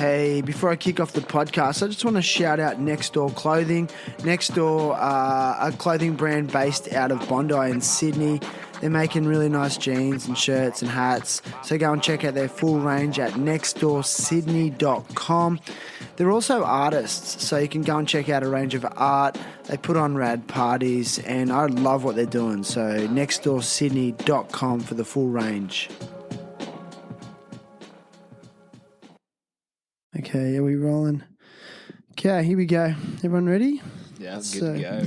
Hey, before I kick off the podcast, I just want to shout out Next Door Clothing. Next Door, a clothing brand based out of Bondi in Sydney. They're making really nice jeans and shirts and hats. So go and check out their full range at nextdoorsydney.com. They're also artists, so you can go and check out a range of art. They put on rad parties, and I love what they're doing. So nextdoorsydney.com for the full range. Okay, are we rolling? Okay, here we go. Everyone ready? Yeah, it's good to go.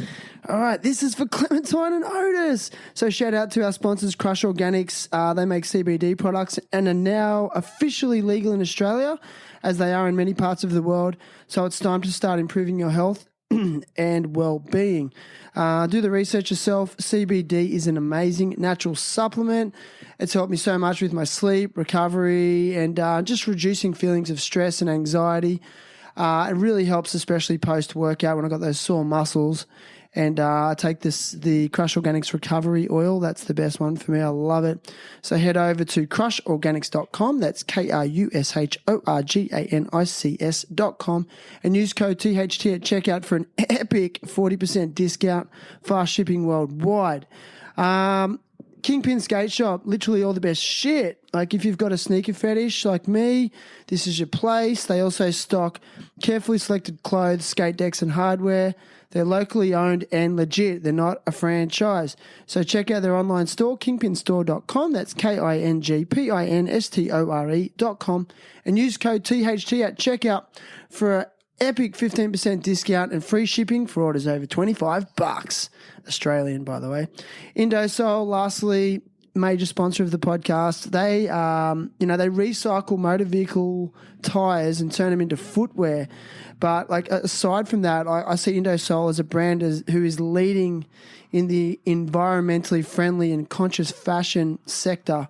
All right, this is for Clementine and Otis. So shout out to our sponsors, Crush Organics. They make CBD products and are now officially legal in Australia, as they are in many parts of the world. So it's time to start improving your health and well-being. Do the research yourself. CBD is an amazing natural supplement. It's helped me so much with my sleep, recovery, and just reducing feelings of stress and anxiety. It really helps, especially post-workout when I've got those sore muscles. And I take the Crush Organics Recovery Oil. That's the best one for me. I love it. So head over to crushorganics.com. That's KRUSHORGANICS.com. And use code THT at checkout for an epic 40% discount. Fast shipping worldwide. King Pin Skateshop, literally all the best shit. Like if you've got a sneaker fetish like me, this is your place. They also stock carefully selected clothes, skate decks and hardware. They're locally owned and legit. They're not a franchise. So check out their online store, kingpinstore.com. That's KINGPINSTORE.com. And use code THT at checkout for an epic 15% discount and free shipping for orders over $25. Australian, by the way. Indosol, lastly, major sponsor of the podcast. They, they recycle motor vehicle tires and turn them into footwear. But like aside from that, I see Indosol as a brand who is leading in the environmentally friendly and conscious fashion sector.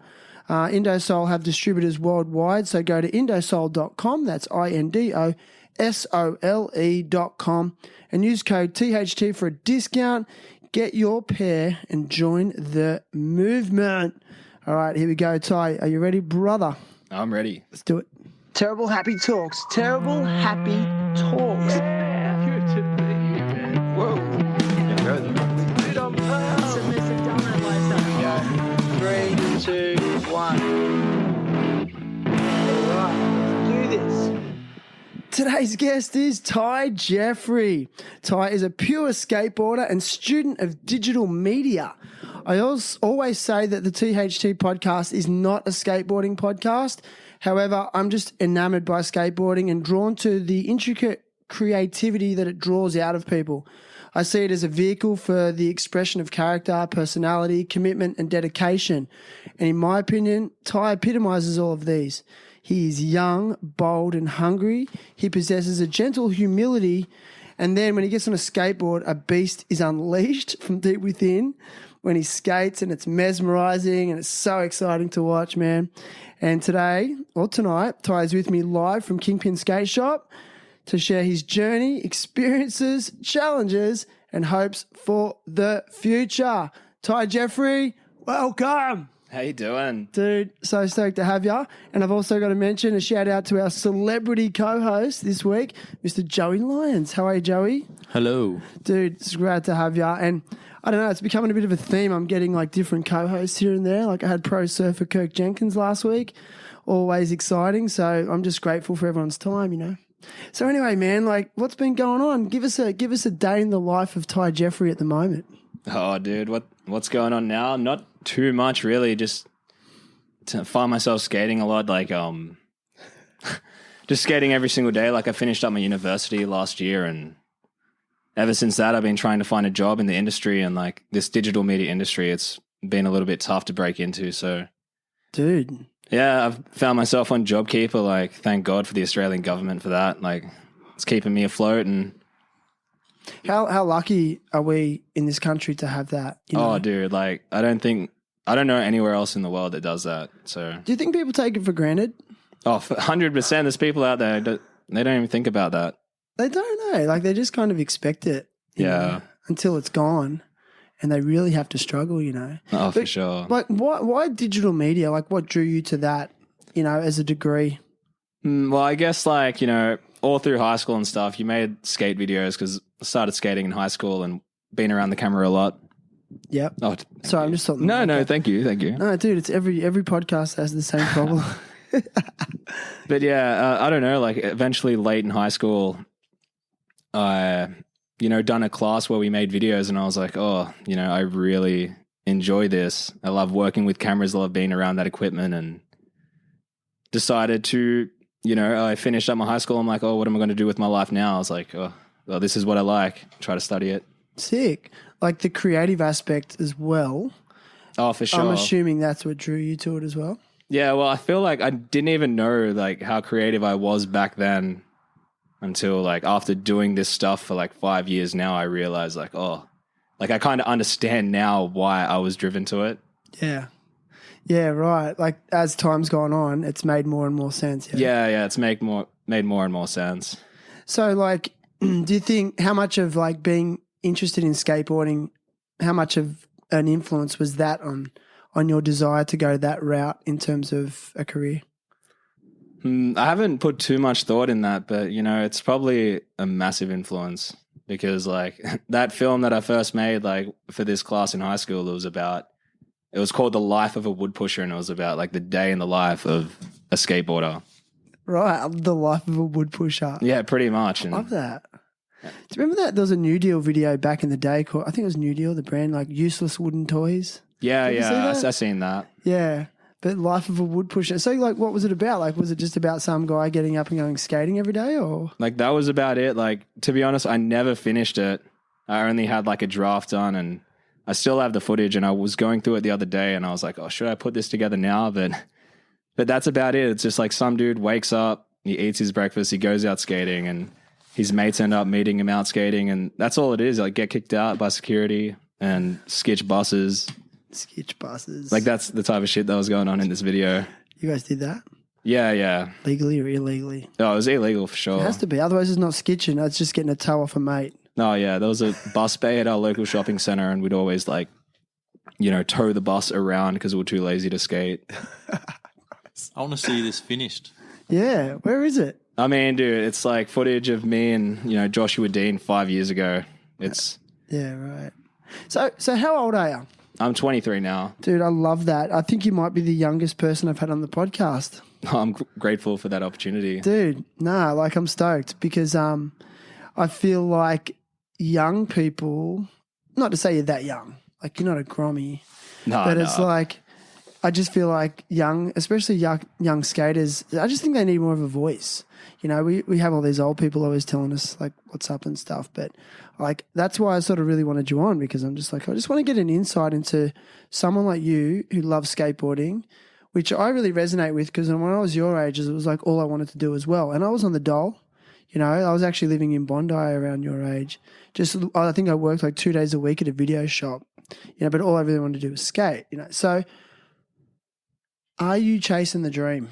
Indosol have distributors worldwide, so go to indosol.com. That's INDOSOLE.com and use code THT for a discount. Get your pair and join the movement. All right, here we go, Ty. Are you ready, brother? I'm ready. Let's do it. Terrible Happy Talks. Terrible Happy Talks. Yeah. Good to be here, man. Whoa. Dude, I'm Submissive dominant lifestyle. 3, 2, 1. All right, let's do this. Today's guest is Ty Jeffery. Ty is a pure skateboarder and student of digital media. I always say that the THT podcast is not a skateboarding podcast. However, I'm just enamored by skateboarding and drawn to the intricate creativity that it draws out of people. I see it as a vehicle for the expression of character, personality, commitment, and dedication. And in my opinion, Ty epitomizes all of these. He is young, bold, and hungry. He possesses a gentle humility. And then when he gets on a skateboard, a beast is unleashed from deep within when he skates, and it's mesmerising, and it's so exciting to watch, man. And today, or tonight, Ty is with me live from King Pin Skateshop to share his journey, experiences, challenges, and hopes for the future. Ty Jeffery, welcome. How you doing? Dude, so stoked to have you. And I've also got to mention a shout out to our celebrity co-host this week, Mr. Joey Lyons. How are you, Joey? Hello. Dude, it's great to have you. And I don't know, it's becoming a bit of a theme. I'm getting like different co-hosts here and there. Like I had pro surfer Kirk Jenkins last week. Always exciting. So I'm just grateful for everyone's time, you know. So anyway, man, like what's been going on? Give us a day in the life of Ty Jeffery at the moment. Oh, dude, what's going on now? Not too much, really. Just to find myself skating a lot, like just skating every single day. Like I finished up my university last year, and ever since that, I've been trying to find a job in the industry, and like this digital media industry, it's been a little bit tough to break into. So, dude, yeah, I've found myself on JobKeeper. Like, thank God for the Australian government for that. Like, it's keeping me afloat. And how lucky are we in this country to have that? You know? Oh, dude, like I don't know anywhere else in the world that does that. So, do you think people take it for granted? Oh, 100%. There's people out there that they don't even think about that. They don't know. Like they just kind of expect it. You know, until it's gone, and they really have to struggle. You know. Oh, for sure. Like, why digital media? Like, what drew you to that? You know, as a degree. Well, I guess like, all through high school and stuff, you made skate videos because I started skating in high school and been around the camera a lot. Yep. Oh, Sorry, I'm just talking. no, thank you. No, dude, it's every podcast has the same problem. But yeah, I don't know, like eventually late in high school, I, done a class where we made videos and I was like, oh, I really enjoy this. I love working with cameras. I love being around that equipment and decided to, I finished up my high school. I'm like, oh, what am I going to do with my life now? I was like, oh, well, this is what I like. Try to study it. Sick. Like the creative aspect as well. Oh, for sure. I'm assuming that's what drew you to it as well. Yeah, well, I feel like I didn't even know like how creative I was back then until like after doing this stuff for like 5 years now, I realized like, oh, like I kind of understand now why I was driven to it. Yeah. Yeah, right. Like as time's gone on, it's made more and more sense. Yeah, it's made more and more sense. So like, do you think how much of like being interested in skateboarding, how much of an influence was that on your desire to go that route in terms of a career? I haven't put too much thought in that, but it's probably a massive influence because like that film that I first made like for this class in high school, it was called The Life of a Wood Pusher, and it was about like the day in the life of a skateboarder. Right, the life of a wood pusher. Yeah, pretty much. I love that. Do you remember that? There was a New Deal video back in the day called, I think it was New Deal, the brand, like Useless Wooden Toys. Yeah, I've seen that. Yeah, but Life of a Wood Pusher. So like what was it about? Like was it just about some guy getting up and going skating every day or? Like that was about it. Like to be honest, I never finished it. I only had like a draft done and I still have the footage and I was going through it the other day and I was like, oh, should I put this together now? But that's about it. It's just like some dude wakes up, he eats his breakfast, he goes out skating and his mates end up meeting him out skating and that's all it is. Like get kicked out by security and sketch buses. Sketch buses. Like that's the type of shit that was going on in this video. You guys did that? Yeah. Legally or illegally? Oh, it was illegal for sure. It has to be. Otherwise it's not sketching. It's just getting a toe off a mate. Oh, yeah. There was a bus bay at our local shopping center and we'd always like, tow the bus around because we were too lazy to skate. I want to see this finished. Yeah. Where is it? I mean, dude, it's like footage of me and, Joshua Dean 5 years ago. It's... Yeah, right. So how old are you? I'm 23 now. Dude, I love that. I think you might be the youngest person I've had on the podcast. I'm grateful for that opportunity. Dude, like I'm stoked because I feel like young people, not to say you're that young, like you're not a grommy, but it's like, I just feel like especially young skaters, I just think they need more of a voice. We have all these old people always telling us like what's up and stuff, but like that's why I sort of really wanted you on because I'm just like, I just want to get an insight into someone like you who loves skateboarding, which I really resonate with because when I was your age, it was like all I wanted to do as well. And I was on the dole. I was actually living in Bondi around your age. I think I worked like 2 days a week at a video shop, but all I really wanted to do was skate, So are you chasing the dream?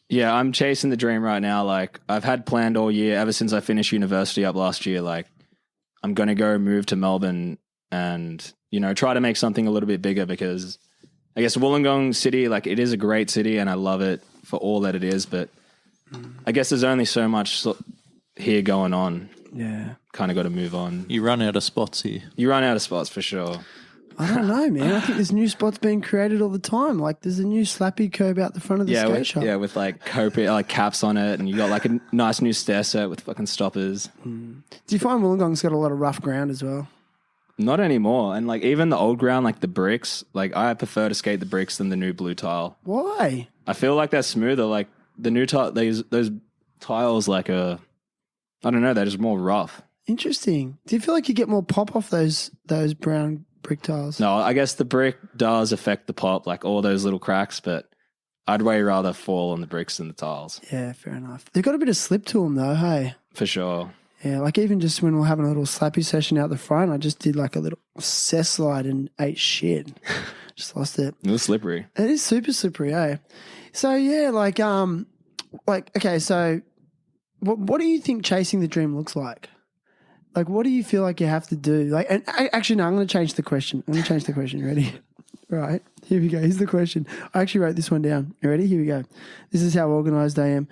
Yeah, I'm chasing the dream right now. Like I've had planned all year, ever since I finished university up last year, like I'm going to move to Melbourne and, try to make something a little bit bigger because I guess Wollongong City, like it is a great city and I love it for all that it is, but I guess there's only so much here going on. Yeah. Kind of got to move on. You run out of spots here. You run out of spots for sure. I don't know, man. I think there's new spots being created all the time. Like there's a new slappy curb out the front of the skate shop. Yeah, with like like caps on it and you got like a nice new stair set with fucking stoppers. Do you find Wollongong's got a lot of rough ground as well? Not anymore. And like even the old ground, like the bricks, like I prefer to skate the bricks than the new blue tile. Why? I feel like they're smoother. Like the new tile, those tiles like I don't know, they're just more rough. Interesting. Do you feel like you get more pop off those brown brick tiles? No, I guess the brick does affect the pop, like all those little cracks, but I'd way rather fall on the bricks than the tiles. Yeah, fair enough. They've got a bit of slip to them though, hey? For sure. Yeah, like even just when we're having a little slappy session out the front, I just did like a little cess slide and ate shit. Just lost it. It was slippery. It is super slippery, eh? So yeah, okay, so what do you think chasing the dream looks like? Like, what do you feel like you have to do? Like, and actually, no, I'm going to change the question. You ready? Right. Here we go. Here's the question. I actually wrote this one down. You ready? Here we go. This is how organized I am.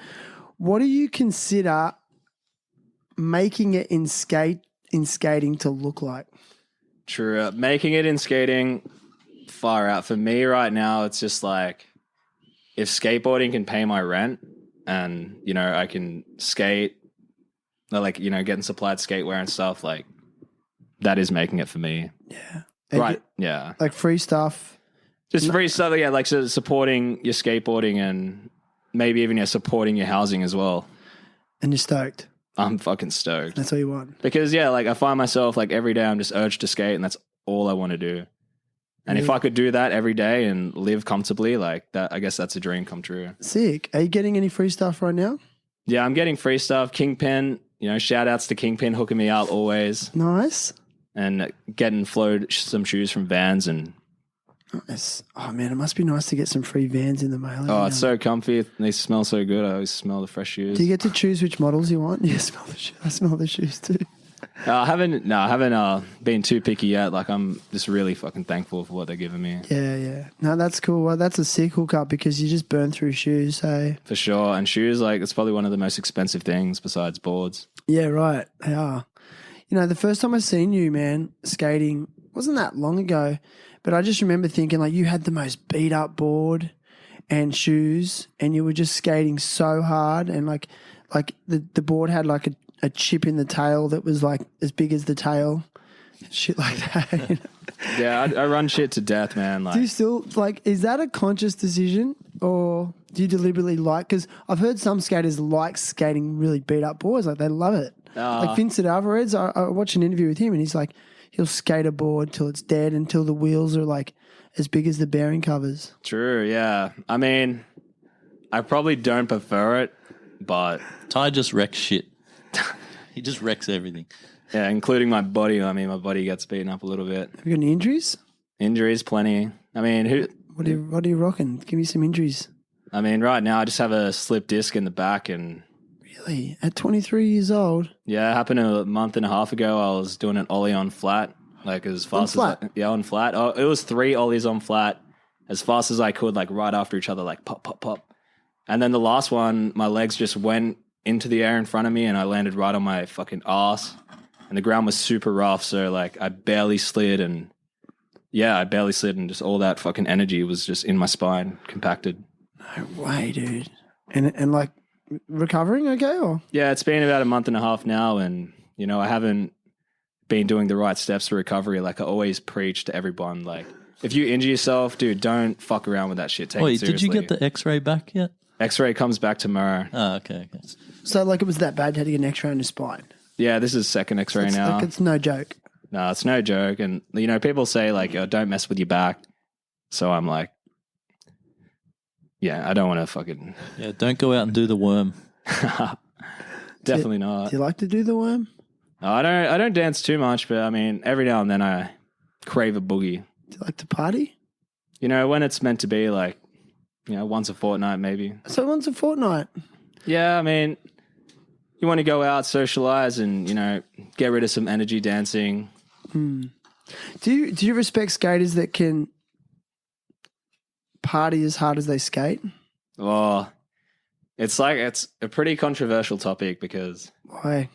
What do you consider making it in skating to look like? True. Making it in skating, far out. For me right now, it's just like if skateboarding can pay my rent and, you know, I can skate, like, you know, getting supplied skateware and stuff, like that is making it for me. Yeah. Right. Yeah. Like free stuff. Just free stuff. Yeah. Like so supporting your skateboarding and maybe even supporting your housing as well. And you're stoked. I'm fucking stoked. That's all you want. Because, yeah, like I find myself like every day I'm just urged to skate and that's all I want to do. And if I could do that every day and live comfortably, like that, I guess that's a dream come true. Sick. Are you getting any free stuff right now? Yeah, I'm getting free stuff. King Pin, you know, shout outs to King Pin hooking me up always. Nice. And getting flowed some shoes from Vans and... Nice. Oh, man, it must be nice to get some free Vans in the mail. Oh, it's so comfy. They smell so good. I always smell the fresh shoes. Do you get to choose which models you want? Yeah, smell the shoes. I smell the shoes too. I haven't been too picky yet. Like, I'm just really fucking thankful for what they're giving me. Yeah. No, that's cool. Well, that's a sick hookup because you just burn through shoes, so... For sure. And shoes, like, it's probably one of the most expensive things besides boards. Yeah, right. They are. You know, the first time I seen you, man, skating, wasn't that long ago, but I just remember thinking, like, you had the most beat-up board and shoes and you were just skating so hard and, like the board had, like, a chip in the tail that was, like, as big as the tail, shit like that. You know? Yeah, I run shit to death, man. Like, do you still, like, is that a conscious decision or do you deliberately like, because I've heard some skaters like skating really beat-up boards, like, they love it. Like Vincent Alvarez, I watched an interview with him and he's like, he'll skate a board till it's dead until the wheels are like as big as the bearing covers. True, yeah. I mean, I probably don't prefer it, but... Ty just wrecks shit. He just wrecks everything. Yeah, including my body. I mean, my body gets beaten up a little bit. Have you got any injuries? Injuries, plenty. I mean, What are you rocking? Give me some injuries. I mean, right now I just have a slip disc in the back and... Really? At 23 years old? Yeah, it happened a month and a half ago. I was doing an ollie on flat, like as fast on as on flat. Oh, it was 3 ollies on flat, as fast as I could, like right after each other, like pop, pop, pop. And then the last one, my legs just went into the air in front of me, and I landed right on my fucking ass. And the ground was super rough, so like I barely slid, and just all that fucking energy was just in my spine, compacted. No way, dude. And like. Recovering okay or? Yeah, it's been about a month and a half now and, you know, I haven't been doing the right steps to recovery. Like I always preach to everyone, like, if you injure yourself, dude, don't fuck around with that shit. Take it seriously. Did you get the x-ray back yet? X-ray comes back tomorrow. Oh, okay. So like it was that bad, had to get an x-ray on your spine? Yeah, this is second x-ray now. Like, it's no joke. No, it's no joke. And, you know, people say like, oh, don't mess with your back. So I'm like, yeah, I don't want to fucking... Yeah, don't go out and do the worm. Definitely not. Do you like to do the worm? I don't dance too much, but I mean, every now and then I crave a boogie. Do you like to party? You know, when it's meant to be, like, you know, once a fortnight maybe. So once a fortnight? Yeah, I mean, you want to go out, socialize and, you know, get rid of some energy dancing. Do you respect skaters that can party as hard as they skate? Oh, it's a pretty controversial topic because... Why?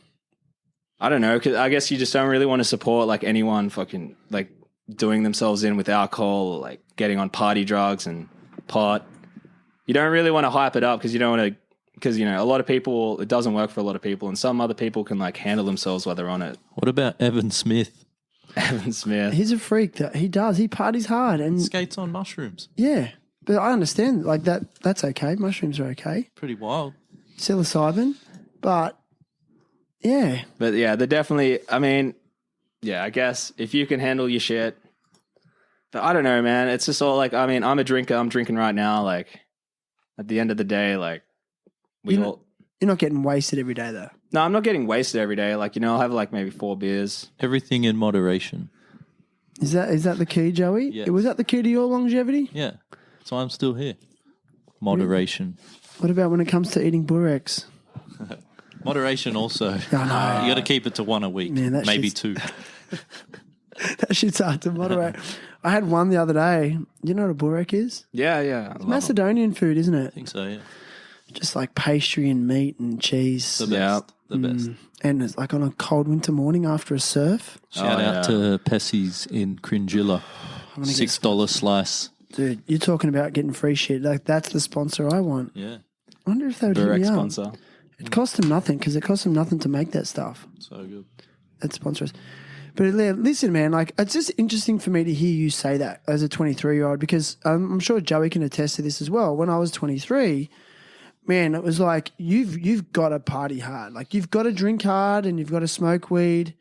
I don't know, because I guess you just don't really want to support like anyone fucking like doing themselves in with alcohol or like getting on party drugs and pot. You don't really want to hype it up because you don't want to, because, you know, a lot of people, it doesn't work for a lot of people and some other people can like handle themselves while they're on it. What about Evan Smith? Evan Smith. He's a freak. He does. He parties hard and skates on mushrooms. Yeah. But I understand, like, that's okay. Mushrooms are okay. Pretty wild. Psilocybin. But, yeah. But, yeah, they're definitely, I mean, yeah, I guess if you can handle your shit. But I don't know, man. It's just all like, I mean, I'm a drinker. I'm drinking right now. Like, at the end of the day, like, You're not getting wasted every day, though. No, I'm not getting wasted every day. Like, you know, I'll have, like, maybe 4 beers. Everything in moderation. Is that the key, Joey? Yeah. Was that the key to your longevity? Yeah. So I'm still here. Moderation. What about when it comes to eating Burex? Moderation also. Oh, no. You got to keep it to 1 a week. Man, maybe 2. That shit's hard to moderate. I had one the other day. You know what a burek is? Yeah. It's Macedonian food, isn't it? I think so, yeah. just like pastry and meat and cheese. The best. The best. And it's like on a cold winter morning after a surf. Shout out to Pessie's in Cringilla. $6 slice. Dude, you're talking about getting free shit. Like, that's the sponsor I want. Yeah. I wonder if they would hit Direct me up. sponsor. It cost them nothing because it cost them nothing to make that stuff. So good. That sponsor us. But listen, man, like, it's just interesting for me to hear you say that as a 23-year-old because I'm sure Joey can attest to this as well. When I was 23, man, it was like you've got to party hard. Like, you've got to drink hard and you've got to smoke weed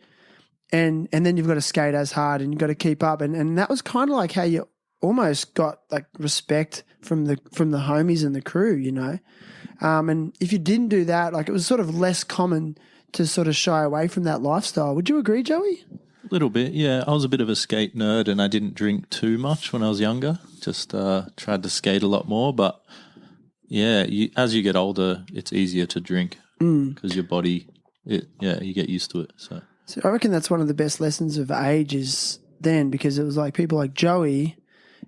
and then you've got to skate as hard and you've got to keep up. And that was kind of like how you almost got like respect from the homies and the crew, you know. And if you didn't do that, like, it was sort of less common to sort of shy away from that lifestyle. Would you agree, Joey? A little bit, yeah. I was a bit of a skate nerd and I didn't drink too much when I was younger. Just tried to skate a lot more. But, yeah, as you get older, it's easier to drink because your body, you get used to it. So I reckon that's one of the best lessons of age is then because it was like people like Joey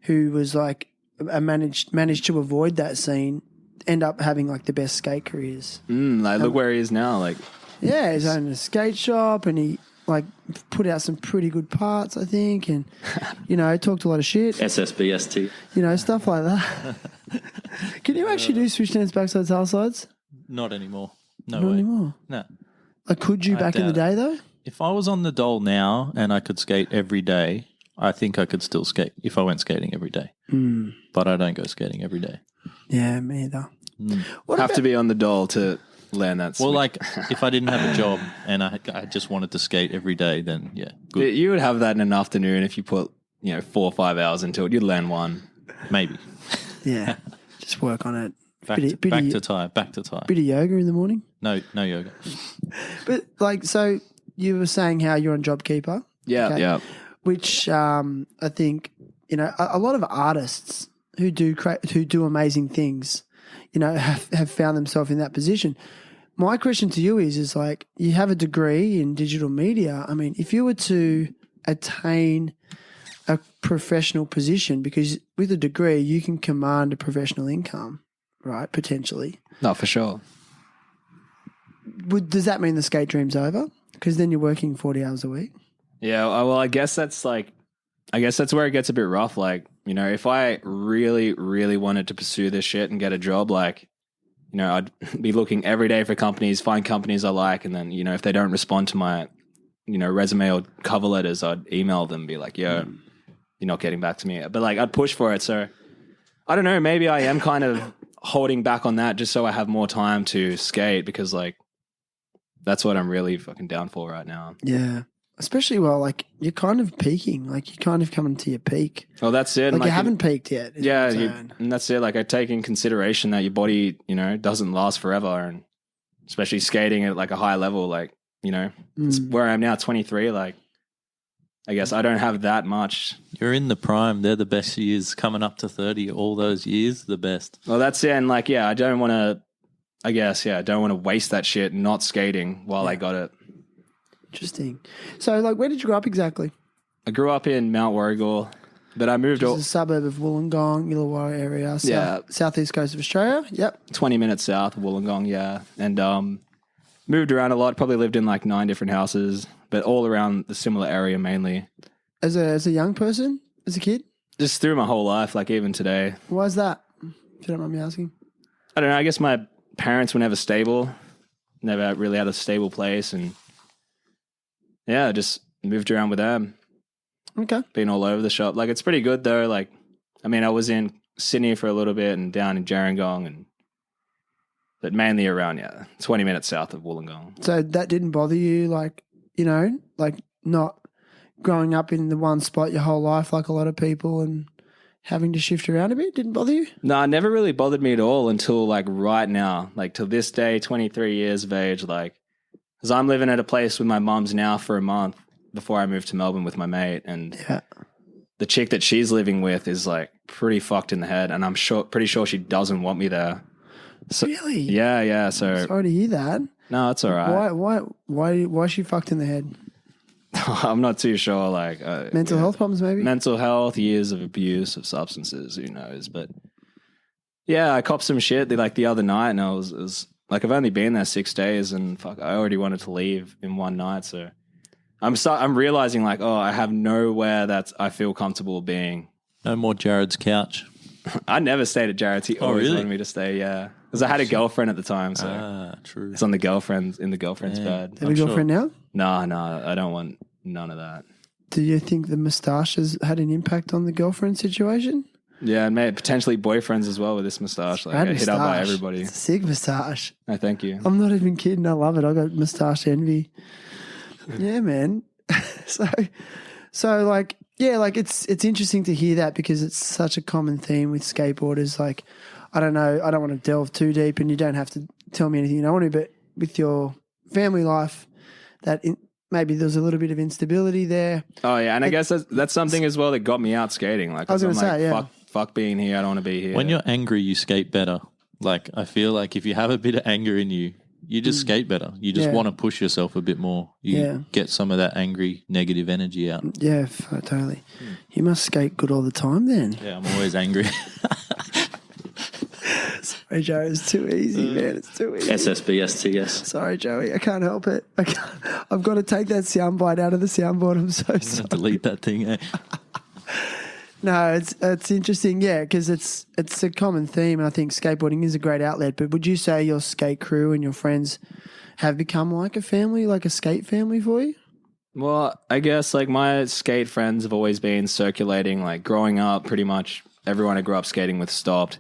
who was like managed to avoid that scene end up having like the best skate careers. Like, look where he is now. Like, yeah, he's owned a skate shop and he like put out some pretty good parts, I think, and you know, talked a lot of shit. SSBST. You know, stuff like that. Can you actually do switch stands, backsides, tail sides? not anymore. No Not way. anymore. No. Like, could you I back in the doubt day though? If I was on the dole now and I could skate every day, I think I could still skate if I went skating every day. But I don't go skating every day. Yeah, me either. What Have about- to be on the dole to land that. Well, switch. like if I didn't have a job and I just wanted to skate every day, then yeah, good. You would have that in an afternoon if you put 4 or 5 hours into it. You'd land one. Maybe. Yeah, just work on it. Back Bit to Tyre. of yoga in the morning. No yoga. But like, so you were saying how you're on JobKeeper. Yeah, Okay. yeah. Which I think a lot of artists who do amazing things, have found themselves in that position. My question to you is like, you have a degree in digital media. I mean, if you were to attain a professional position, because with a degree you can command a professional income, right? Potentially. No, for sure. Does that mean the skate dream's over? Because then you're working 40 hours a week. Yeah, well, I guess that's where it gets a bit rough. Like, if I really, really wanted to pursue this shit and get a job, like, I'd be looking every day for companies, find companies I like, and then, if they don't respond to my, resume or cover letters, I'd email them and be like, yo, you're not getting back to me. But like, I'd push for it. So I don't know, maybe I am kind of holding back on that just so I have more time to skate, because like, that's what I'm really fucking down for right now. Yeah. Especially like you're kind of peaking, like you're kind of coming to your peak. Well, that's it. Like you haven't peaked yet. is what I'm saying. And that's it. Like, I take in consideration that your body, doesn't last forever, and especially skating at like a high level, like, it's where I am now, 23. Like, I guess I don't have that much. You're in the prime. They're the best years. Coming up to 30, all those years, the best. Well, that's it. And like, I don't want to. I guess, I don't want to waste that shit not skating while I got it. Interesting. So, like, where did you grow up exactly? I grew up in Mount Warrigal, but I moved It's a suburb of Wollongong, Illawarra area, southeast coast of Australia. Yep. 20 minutes south of Wollongong, and moved around a lot. Probably lived in like 9 different houses, but all around the similar area mainly. As a young person, as a kid, Just through my whole life, like even today. why is that? If you don't mind me asking. I don't know. I guess my parents were never stable, never really had a stable place, and just moved around with them. Okay. Been all over the shop. Like, it's pretty good though. Like, I mean, I was in Sydney for a little bit and down in Gerringong, but mainly around 20 minutes south of Wollongong. So that didn't bother you, like, like not growing up in the one spot your whole life, like a lot of people, and having to shift around a bit, didn't bother you? No, it never really bothered me at all until like right now, like to this day, 23 years of age, like, because I'm living at a place with my mum's now for a month before I moved to Melbourne with my mate, and the chick that she's living with is like pretty fucked in the head, and I'm pretty sure she doesn't want me there. So, Really? Yeah. So Sorry to hear that. no, it's all right. Why is she fucked in the head? I'm not too sure. Like Mental health problems, maybe? mental health, years of abuse of substances, who knows? But Yeah, I copped some shit the other night, and it was like I've only been there 6 days, and fuck, I already wanted to leave in one night. So I'm realizing like, oh, I have nowhere that I feel comfortable being. No more Jared's couch. I never stayed at Jared's. He always really? wanted me to stay. Yeah, because I had a girlfriend at the time, so True. it's on the girlfriend's bed. Have a girlfriend now? No, I don't want none of that. Do you think the moustache has had an impact on the girlfriend situation? Yeah, and maybe potentially boyfriends as well with this moustache. Like, I get hit up by everybody. It's a sick moustache. No, thank you. I'm not even kidding. I love it. I got moustache envy. Yeah, man. so like, yeah, like it's interesting to hear that because it's such a common theme with skateboarders. Like, I don't know. I don't want to delve too deep, and you don't have to tell me anything you don't want to. But with your family life, maybe there's a little bit of instability there. Oh yeah, and I guess that's something as well that got me out skating. Like, I was going to say, yeah. Fuck being here. I don't want to be here. When you're angry, you skate better. Like, I feel like if you have a bit of anger in you, you just skate better. You just want to push yourself a bit more. You get some of that angry, negative energy out. Yeah, totally. You must skate good all the time then. Yeah, I'm always angry. Sorry, Joey, it's too easy, man. It's too easy. SSBSTS. Sorry, Joey. I can't help it. I've got to take that soundbite out of the soundboard. I'm so sorry. Delete that thing, eh? No, it's interesting, yeah, because it's a common theme, and I think skateboarding is a great outlet. But would you say your skate crew and your friends have become like a family, like a skate family for you? Well, I guess like my skate friends have always been circulating. Like growing up, pretty much everyone I grew up skating with stopped.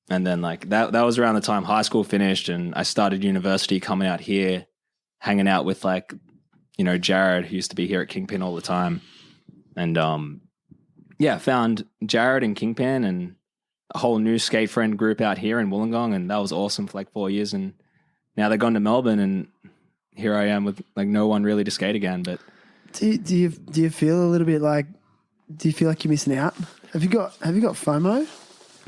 And then like that was around the time high school finished and I started university, coming out here, hanging out with like, you know, Jared, who used to be here at King Pin all the time. And found Jared and King Pin and a whole new skate friend group out here in Wollongong, and that was awesome for like 4 years. And now they've gone to Melbourne, and here I am with like no one really to skate again. But do you feel a little bit like, do you feel like you're missing out? Have you got FOMO?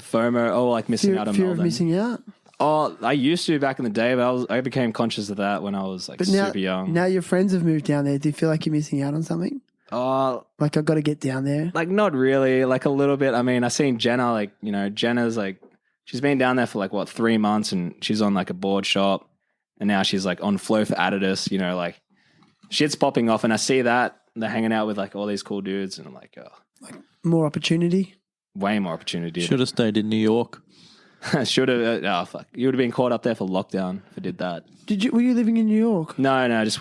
FOMO, like missing out on fear Melbourne. Of missing out? Oh, I used to back in the day, but I became conscious of that when I was like super young. Now your friends have moved down there. Do you feel like you're missing out on something? Like I've got to get down there? Like not really, like a little bit. I mean, I seen Jenna, like, you know, Jenna's like, she's been down there for like, 3 months, and she's on like a board shop, and now she's like on Flow for Adidas, you know, like shit's popping off, and I see that they're hanging out with like all these cool dudes, and I'm like, oh. Like more opportunity? Way more opportunity. Should have stayed in New York. Should have. Oh, fuck. You would have been caught up there for lockdown if I did that. Were you living in New York? No, I just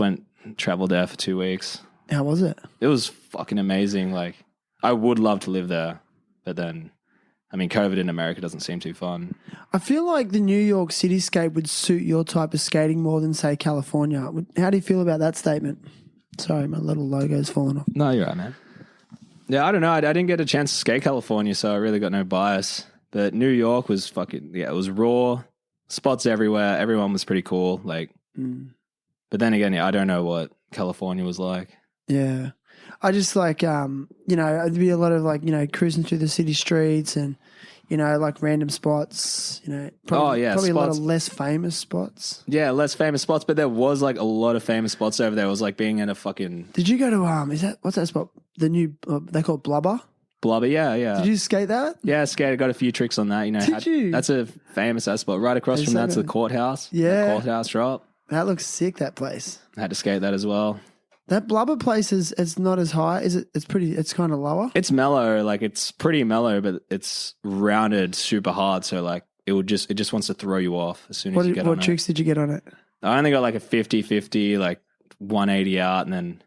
traveled there for 2 weeks. How was it? It was fucking amazing. Like, I would love to live there, but then, I mean, COVID in America doesn't seem too fun. I feel like the New York cityscape would suit your type of skating more than, say, California. How do you feel about that statement? Sorry, my little logo's fallen off. No, you're right, man. Yeah, I don't know. I didn't get a chance to skate California, so I really got no bias. But New York was it was raw. Spots everywhere. Everyone was pretty cool. Like, But then again, I don't know what California was like. Yeah. I just like, there'd be a lot of like, cruising through the city streets and, like random spots, probably spots. A lot of less famous spots. Yeah, less famous spots, but there was like a lot of famous spots over there. It was like being in a fucking... Did you go to, what's that spot? The new, they call it Blubber? Blubber, yeah. Did you skate that? Yeah, skated. Got a few tricks on that. Did you? That's a famous spot. Right across from that's the courthouse. Yeah. The courthouse drop. That looks sick, that place. I had to skate that as well. That Blubber place it's not as high. Is it? It's kind of lower. It's mellow, like it's pretty mellow, but it's rounded super hard. So like it just wants to throw you off as soon as you get on it. What tricks did you get on it? I only got like a 50-50, like 180 out, and then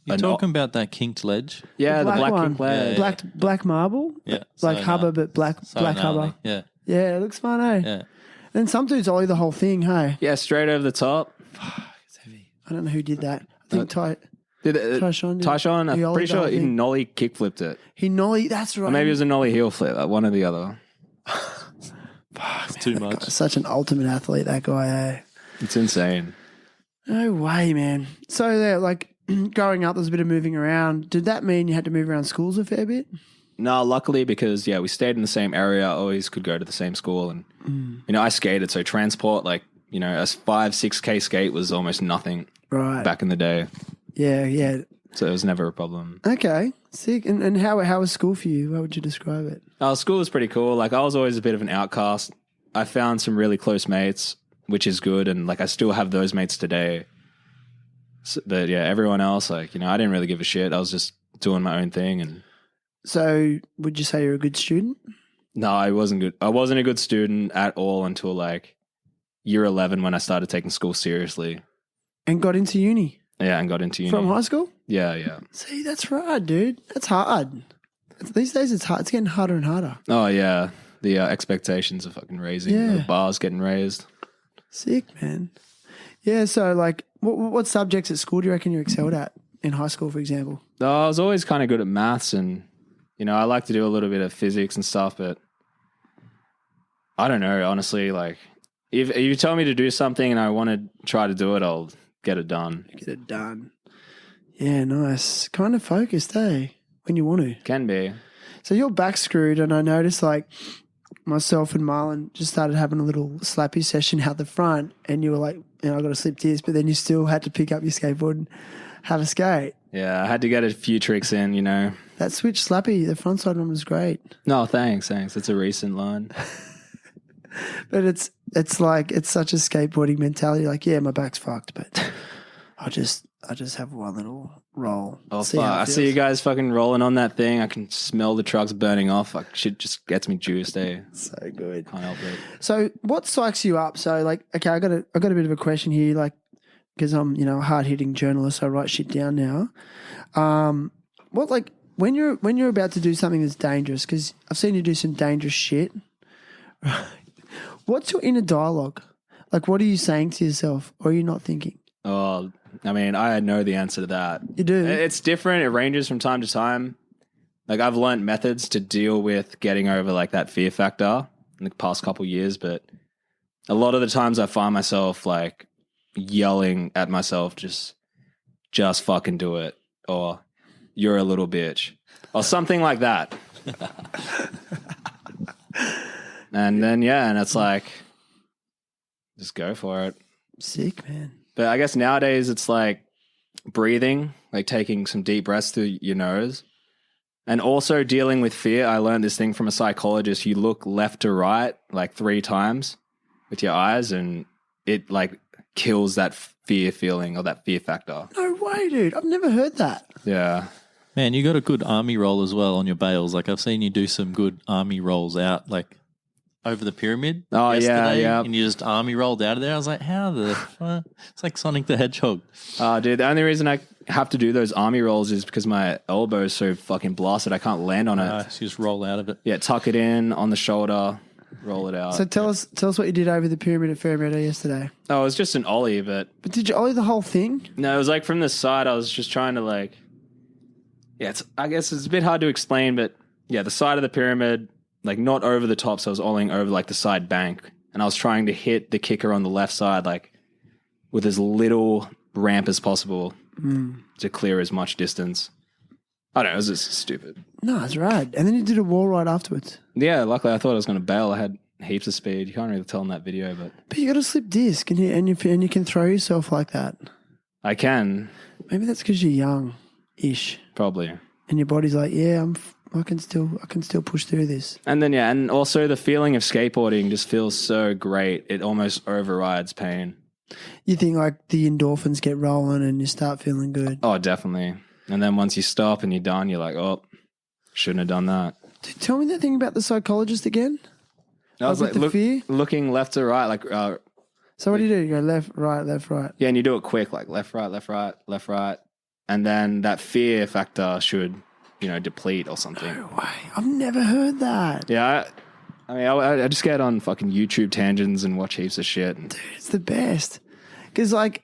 you're talking about that kinked ledge? Yeah, the black one. kink ledge. Yeah. Black marble. Yeah, like Hubba, but black Hubba. Yeah, yeah, it looks fun, eh? Yeah. Then some dudes ollie the whole thing, hey? Yeah, straight over the top. Fuck, it's heavy. I don't know who did that. I think Tyshawn, I'm pretty sure he nollie kick flipped it. He nollie, that's right. Or maybe it was a nollie heel flip, one or the other. Fuck, it's too much. Such an ultimate athlete, that guy, eh? It's insane. No way, man. So, yeah, like, growing up, there was a bit of moving around. Did that mean you had to move around schools a fair bit? No, luckily, because, we stayed in the same area. I always could go to the same school. And, I skated. So transport, like, a 5-6K skate was almost nothing back in the day. Yeah. So it was never a problem. Okay, sick. And how was school for you? How would you describe it? School was pretty cool. Like, I was always a bit of an outcast. I found some really close mates, which is good. And, like, I still have those mates today. So, but, yeah, everyone else, like, you know, I didn't really give a shit. I was just doing my own thing. And So would you say you're a good student? no, I wasn't good. I wasn't a good student at all until, like, year 11 when I started taking school seriously. And got into uni? Yeah, and got into uni. From high school? Yeah. See, that's right, dude. That's hard. These days it's hard. It's getting harder and harder. Oh, yeah. The expectations are fucking raising. Yeah. The bar's getting raised. Sick, man. Yeah, so like what subjects at school do you reckon you excelled at in high school, for example? I was always kind of good at maths and, you know, I like to do a little bit of physics and stuff, but I don't know, honestly. Like, if you tell me to do something and I want to try to do it, I'll get it done. Get it done. Yeah, nice. Kind of focused, eh? When you want to. Can be. So you're back screwed, and I noticed like myself and Marlon just started having a little slappy session out the front, and you were like, I got to slip disc, but then you still had to pick up your skateboard and have a skate. Yeah, I had to get a few tricks in, you know. That switch slappy, the front side one was great. No, thanks. It's a recent line. But it's like, it's such a skateboarding mentality. Like, yeah, my back's fucked, but I just have one little roll. Oh, fuck. I see you guys fucking rolling on that thing. I can smell the trucks burning off. Like, shit just gets me juiced, eh? So good. Can't help it. So what psychs you up? So like, okay, I got a bit of a question here, like, because I'm, you know, a hard hitting journalist, so I write shit down now. What, like, when you're about to do something that's dangerous, because I've seen you do some dangerous shit, right? What's your inner dialogue? Like, what are you saying to yourself, or are you not thinking? Oh, I mean, I know the answer to that. You do? It's different. It ranges from time to time. Like, I've learned methods to deal with getting over, like, that fear factor in the past couple years, but a lot of the times I find myself, like, yelling at myself, just fucking do it, or you're a little bitch, or something like that. And then, yeah, and it's like, just go for it. Sick, man. But I guess nowadays it's like breathing, like taking some deep breaths through your nose. And also dealing with fear. I learned this thing from a psychologist. You look left to right like 3 times with your eyes, and it like kills that fear feeling or that fear factor. No way, dude. I've never heard that. Yeah. Man, you got a good army roll as well on your bails. Like, I've seen you do some good army rolls out, like over the pyramid. Oh, yesterday, yeah. And you just army rolled out of there. I was like, how the fuck? It's like Sonic the Hedgehog. Dude, the only reason I have to do those army rolls is because my elbow is so fucking blasted. I can't land on it. So you just roll out of it. Yeah, tuck it in on the shoulder, roll it out. So tell us what you did over the pyramid at Fairmeadow yesterday. Oh, it was just an ollie, but But did you ollie the whole thing? no, it was like from the side. I was just trying to like, yeah, I guess it's a bit hard to explain, but yeah, the side of the pyramid, like not over the top. So I was ollieing over like the side bank, and I was trying to hit the kicker on the left side, like with as little ramp as possible to clear as much distance. I don't know, it was just stupid. No, that's right. And then you did a wall ride afterwards. Yeah, luckily I thought I was going to bail. I had heaps of speed. You can't really tell in that video, but you got a slip disc, and you can throw yourself like that. I can. Maybe that's because you're young-ish, Probably. and your body's like, yeah, I can still push through this. And then, yeah, and also the feeling of skateboarding just feels so great. It almost overrides pain. You think like the endorphins get rolling and you start feeling good. Oh, definitely. And then once you stop and you're done, you're like, oh, shouldn't have done that. Dude, tell me that thing about the psychologist again. I was with like, the fear? looking left to right, like, So what do? You go left, right, left, right. yeah, and you do it quick, like left, right, left, right, left, right. And then that fear factor should, deplete or something. No way. I've never heard that. Yeah, I mean, I just get on fucking YouTube tangents and watch heaps of shit. Dude, it's the best. Because, like,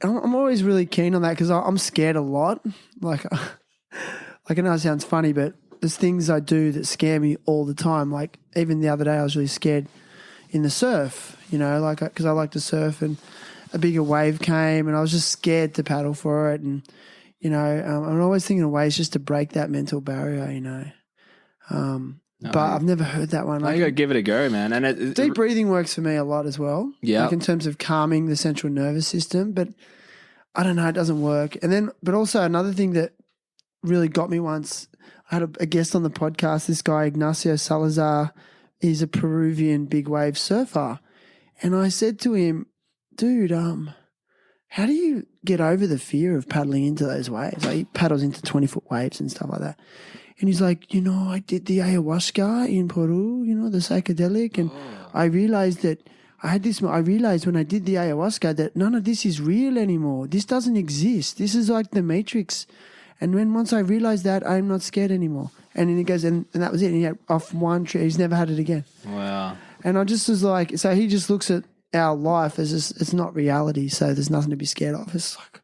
I'm always really keen on that because I'm scared a lot. Like, I know it sounds funny, but there's things I do that scare me all the time. Like, even the other day I was really scared in the surf, like, because I like to surf, and a bigger wave came and I was just scared to paddle for it. And, I'm always thinking of ways just to break that mental barrier, But I've never heard that one. You got to give it a go, man. And deep breathing works for me a lot as well. Yeah. Like in terms of calming the central nervous system. But I don't know, it doesn't work. And then, but also another thing that really got me once, I had a guest on the podcast, this guy, Ignacio Salazar. He's a Peruvian big wave surfer. And I said to him, dude, how do you get over the fear of paddling into those waves? Like he paddles into 20-foot waves and stuff like that. And he's like, I did the ayahuasca in Peru, the psychedelic. And I realized that I realized when I did the ayahuasca that none of this is real anymore. This doesn't exist. This is like the Matrix. And once I realized that, I'm not scared anymore. And then he goes, and that was it. And he had off one trip. He's never had it again. Wow. And I just was like, so he just looks at our life as just, it's not reality. So there's nothing to be scared of. It's like,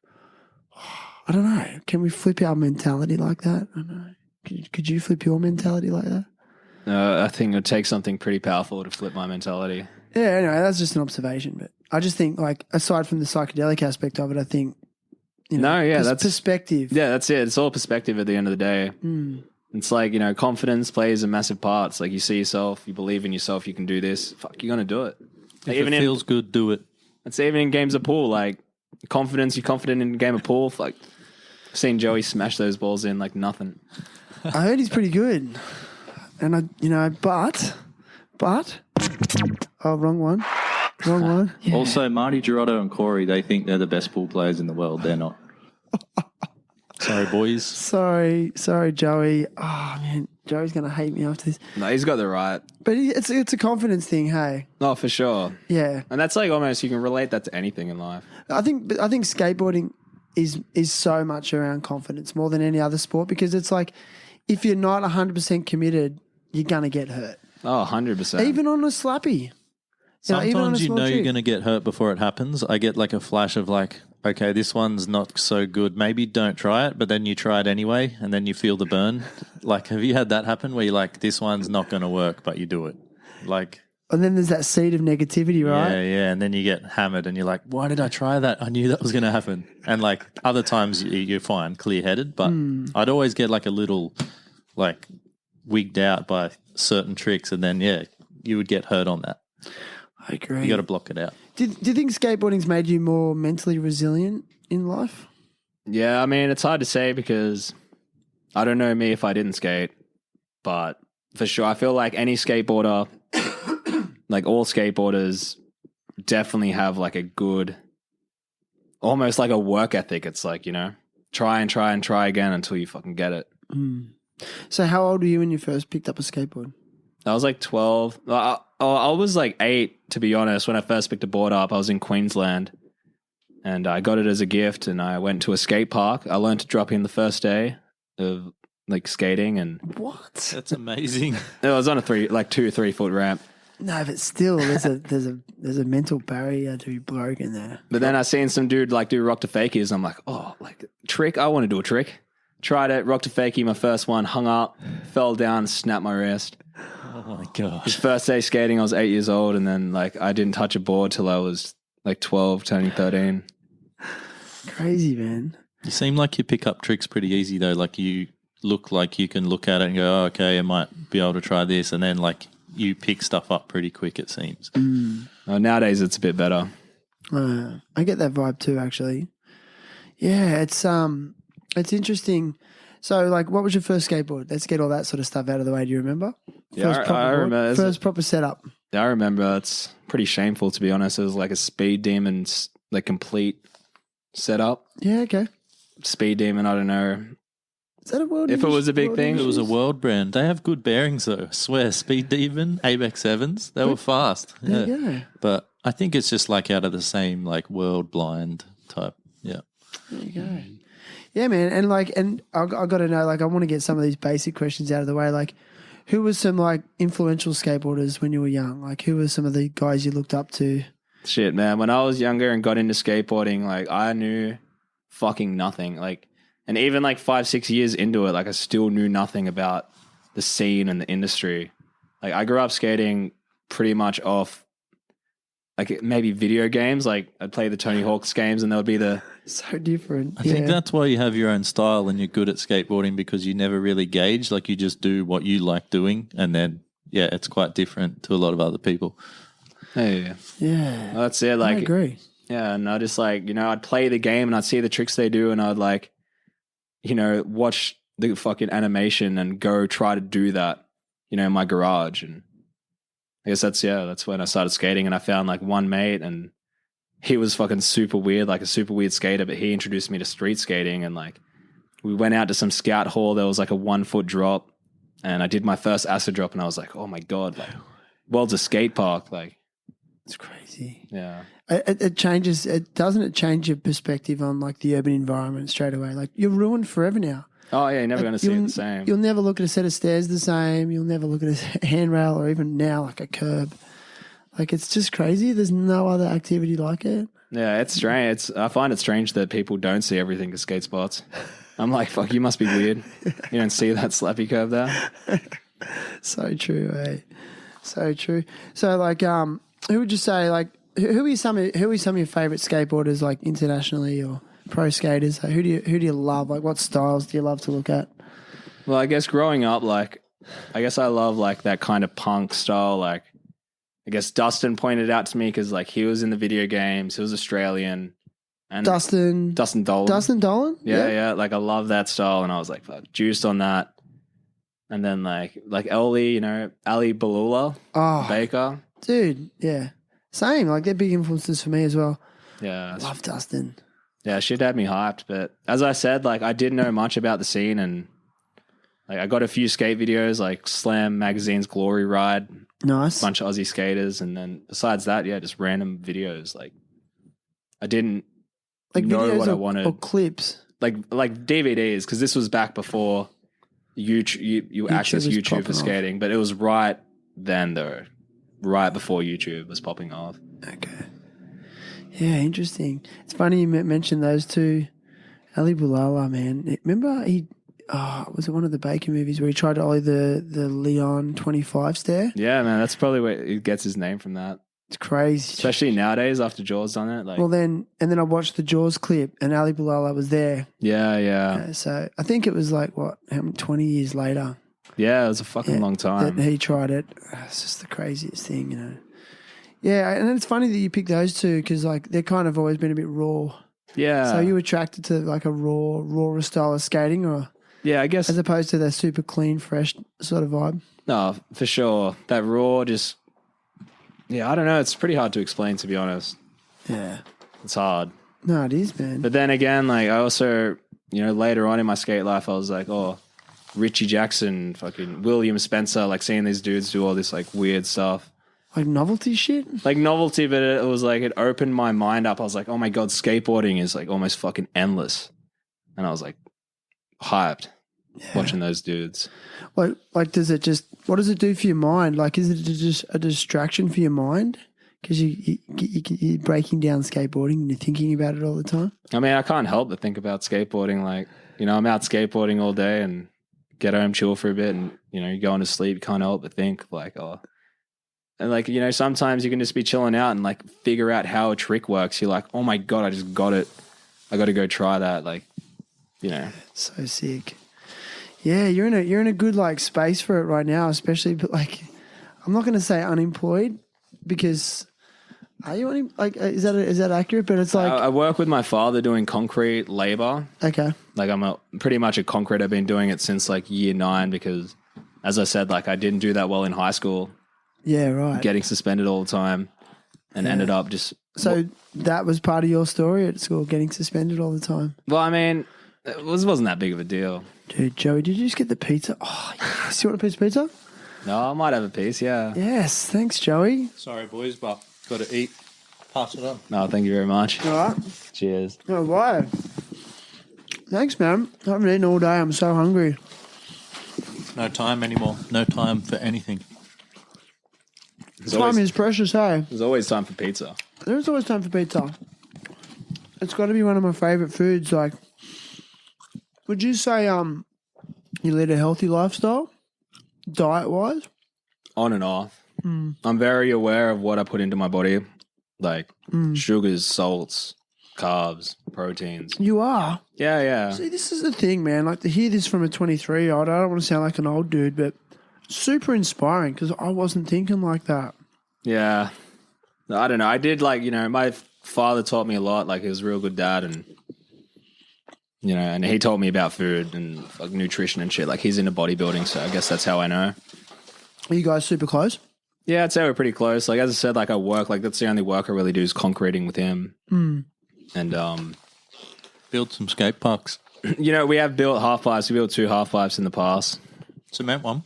I don't know. Can we flip our mentality like that? I don't know. Could you flip your mentality like that? I think it would take something pretty powerful to flip my mentality. Yeah, anyway, that's just an observation. But I just think, like, aside from the psychedelic aspect of it, I think, that's perspective. Yeah, that's it. It's all perspective at the end of the day. It's like, confidence plays a massive part. It's like you see yourself, you believe in yourself, you can do this. Fuck, you're going to do it. If it feels good, do it. It's even in games of pool, like confidence, you're confident in a game of pool. Like, I've seen Joey smash those balls in like nothing. I heard he's pretty good. And but, oh, wrong one. Yeah. Also, Marty Girotto and Corey, they think they're the best pool players in the world. They're not. Sorry, boys. Sorry, Joey. Oh, man, Joey's going to hate me after this. No, he's got the right. But it's a confidence thing, hey? Oh, for sure. Yeah. And that's like almost, you can relate that to anything in life. I think skateboarding is so much around confidence more than any other sport, because it's like if you're not 100% committed, you're going to get hurt. Oh, 100%. Even on a slappy. Sometimes you're going to get hurt before it happens. I get like a flash of like, okay, this one's not so good. Maybe don't try it, but then you try it anyway, and then you feel the burn. Like, have you had that happen where you're like, this one's not going to work, but you do it? Like, and then there's that seed of negativity, right? Yeah, and then you get hammered and you're like, why did I try that? I knew that was going to happen. And like other times you're fine, clear-headed, but I'd always get like a little like wigged out by certain tricks, and then, you would get hurt on that. I agree. You got to block it out. Do you think skateboarding's made you more mentally resilient in life? Yeah, I mean, it's hard to say because I don't know me if I didn't skate, but for sure, I feel like any skateboarder, like all skateboarders, definitely have like a good, almost like a work ethic. It's like, try and try again until you fucking get it. So how old were you when you first picked up a skateboard? I was like 12. I was like 8, to be honest, when I first picked a board up. I was in Queensland and I got it as a gift, and I went to a skate park. I learned to drop in the first day of like skating, and what? That's amazing. it was on a 2 or 3 foot ramp. No, but still, there's a mental barrier to be broken there. But then I seen some dude like do rock to fakies. I'm like, oh, like trick. I want to do a trick. Tried it, rock to fakie. My first one, hung up, fell down, snapped my wrist. Oh my gosh. His first day skating, I was 8 years old, and then like I didn't touch a board till I was like 12, turning 13. Crazy, man. You seem like you pick up tricks pretty easy though. Like you look like you can look at it and go, oh, okay, I might be able to try this, and then like you pick stuff up pretty quick, it seems. Nowadays it's a bit better. I get that vibe too, actually. Yeah, it's interesting. So, like, what was your first skateboard? Let's get all that sort of stuff out of the way. Do you remember? Yeah, I remember. First proper setup. Yeah, I remember. It's pretty shameful, to be honest. It was like a Speed Demon, like complete setup. Yeah, okay. Speed Demon, I don't know. Is that a world? If it was a big thing, it was a world brand. They have good bearings, though. I swear, Speed Demon, Abex 7s, they were fast. Yeah. There you go. But I think it's just like out of the same like world blind type. Yeah. There you go. Yeah, man. And I got to know, like, I want to get some of these basic questions out of the way. Like, who was some like influential skateboarders when you were young? Like, who were some of the guys you looked up to? Shit, man. When I was younger and got into skateboarding, like, I knew fucking nothing. Like, and even like 5-6 years into it, like, I still knew nothing about the scene and the industry. Like, I grew up skating pretty much off like maybe video games. Like, I'd play the Tony Hawk's games, and there would be the so different. I think that's why you have your own style and you're good at skateboarding, because you never really gauge. Like, you just do what you like doing, and then it's quite different to a lot of other people. Yeah. Yeah. Well, that's it. Like, I agree. Yeah, and I just like, I'd play the game and I'd see the tricks they do and I'd like, watch the fucking animation and go try to do that, in my garage. And I guess that's when I started skating, and I found like one mate, and he was fucking super weird, like a super weird skater, but he introduced me to street skating. And like we went out to some scout hall. There was like a 1 foot drop, and I did my first acid drop, and I was like, oh my God, like world's a skate park. Like It's crazy. Yeah. It changes. Doesn't it change your perspective on like the urban environment straight away? Like you're ruined forever now. Oh yeah, you're never going to see it the same. You'll never look at a set of stairs the same. You'll never look at a handrail or even now like a curb. Like it's just crazy. There's no other activity like it. Yeah, it's strange. I find it strange that people don't see everything as skate spots. I'm like, fuck, you must be weird. You don't see that slappy curve there. So true, eh? So true. So like, who would you say like? Who are some of your favorite skateboarders like internationally or pro skaters? Like, who do you love? Like what styles do you love to look at? Well, I guess growing up, like, I guess I love like that kind of punk style. Like, I guess Dustin pointed out to me because like he was in the video games. He was Australian. And Dustin Dolan. Dustin Dolan? Yeah. Like I love that style, and I was like, fuck, juiced on that. And then like Ellie, Ali Balula, Baker. Dude, yeah. Same, like they're big influences for me as well. Yeah. Love Dustin. Yeah, she'd had me hyped. But as I said, like I didn't know much about the scene, and like I got a few skate videos like Slam Magazine's Glory Ride. Nice. A bunch of Aussie skaters, and then besides that, yeah, just random videos. Like I didn't like know videos what or, I wanted. Or clips. Like DVDs, because this was back before YouTube, you access was YouTube for skating, but it was right then though. Right before YouTube was popping off. Okay. Yeah, interesting. It's funny you mentioned those two. Ali Boulala, man. Remember was it one of the Baker movies where he tried to ollie the Leon 25 stair? Yeah, man, that's probably where he gets his name from that. It's crazy. Especially nowadays after Jaws done it. Like, well, then I watched the Jaws clip and Ali Boulala was there. Yeah. So I think it was like, 20 years later. Yeah, it was a fucking long time. That he tried it. It's just the craziest thing, Yeah, and it's funny that you picked those two because like they're kind of always been a bit raw. Yeah. So you attracted to like a raw style of skating, or yeah, I guess as opposed to the super clean, fresh sort of vibe. No, for sure. That raw, just I don't know. It's pretty hard to explain, to be honest. Yeah, it's hard. No, it is, man. But then again, like I also, later on in my skate life, I was like, oh. Richie Jackson, fucking William Spencer, like seeing these dudes do all this like weird stuff. Like novelty shit? Like novelty, but it was like, it opened my mind up. I was like, oh my God, skateboarding is like almost fucking endless. And I was like hyped watching those dudes. Like what does it do for your mind? Like, is it just a distraction for your mind? Because you're breaking down skateboarding and you're thinking about it all the time? I mean, I can't help but think about skateboarding. Like, I'm out skateboarding all day and get home, chill for a bit, and you're going to sleep. You can't help but think like, oh, and like sometimes you can just be chilling out and like figure out how a trick works. You're like, oh my God, I just got it. I got to go try that. Like, so sick. Yeah, you're in a good like space for it right now, especially. But like, I'm not going to say unemployed because. Are you is that accurate? But it's like I work with my father doing concrete labor. Okay. Like I'm pretty much a concrete. I've been doing it since like year 9 because, as I said, like I didn't do that well in high school. Yeah, right. Getting suspended all the time, and ended up just. So that was part of your story at school, getting suspended all the time. Well, I mean, it wasn't that big of a deal. Dude, Joey, did you just get the pizza? Oh, yes. You want a piece of pizza? No, I might have a piece. Yeah. Yes, thanks, Joey. Sorry, boys, but got to eat. Pass it on. No, thank you very much. All right. Cheers. Oh, why? Thanks, man. I haven't eaten all day. I'm so hungry. No time anymore. No time for anything. Time is precious, hey? There's always time for pizza. There's always time for pizza. It's got to be one of my favourite foods. Like, would you say you lead a healthy lifestyle, diet-wise? On and off. I'm very aware of what I put into my body, like sugars, salts, carbs, proteins. You are? Yeah. See, this is the thing, man. Like, to hear this from a 23-year-old, I don't want to sound like an old dude, but super inspiring because I wasn't thinking like that. Yeah. I don't know. I did like, my father taught me a lot. Like, he was a real good dad, and you know, and he taught me about food and like nutrition and shit. Like, he's into bodybuilding, so I guess that's how I know. Are you guys super close? Yeah, I'd say we're pretty close. Like, as I said, like, I work, like, that's the only work I really do is concreting with him. And Build some skate parks. you know, we have built half pipes. We built 2 half pipes in the past. Cement one.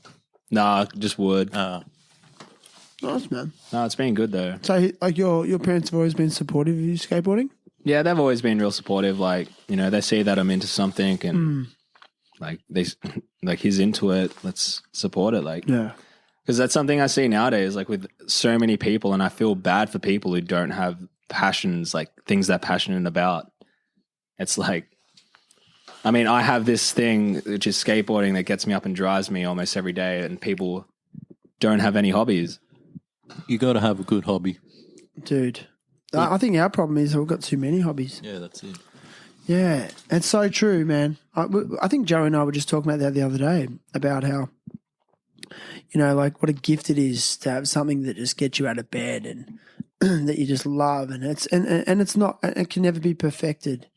Nah, just wood. Nice, man. No, it's been good though. So, like, your parents have always been supportive of you skateboarding? Yeah, they've always been real supportive. Like, you know, they see that I'm into something, and like he's into it. Let's support it. Like, Yeah. because that's something I see nowadays. Like, with so many people, and I feel bad for people who don't have passions, like things they're passionate about. It's like, I mean, I have this thing which is skateboarding that gets me up and drives me almost every day, and people don't have any hobbies. You got to have a good hobby. Dude. I think our problem is we've got too many hobbies. Yeah, that's it. Yeah, it's so true, man. I think Joey and I were just talking about that the other day, about how, you know, like what a gift it is to have something that just gets you out of bed and that you just love, and it's not, it can never be perfected.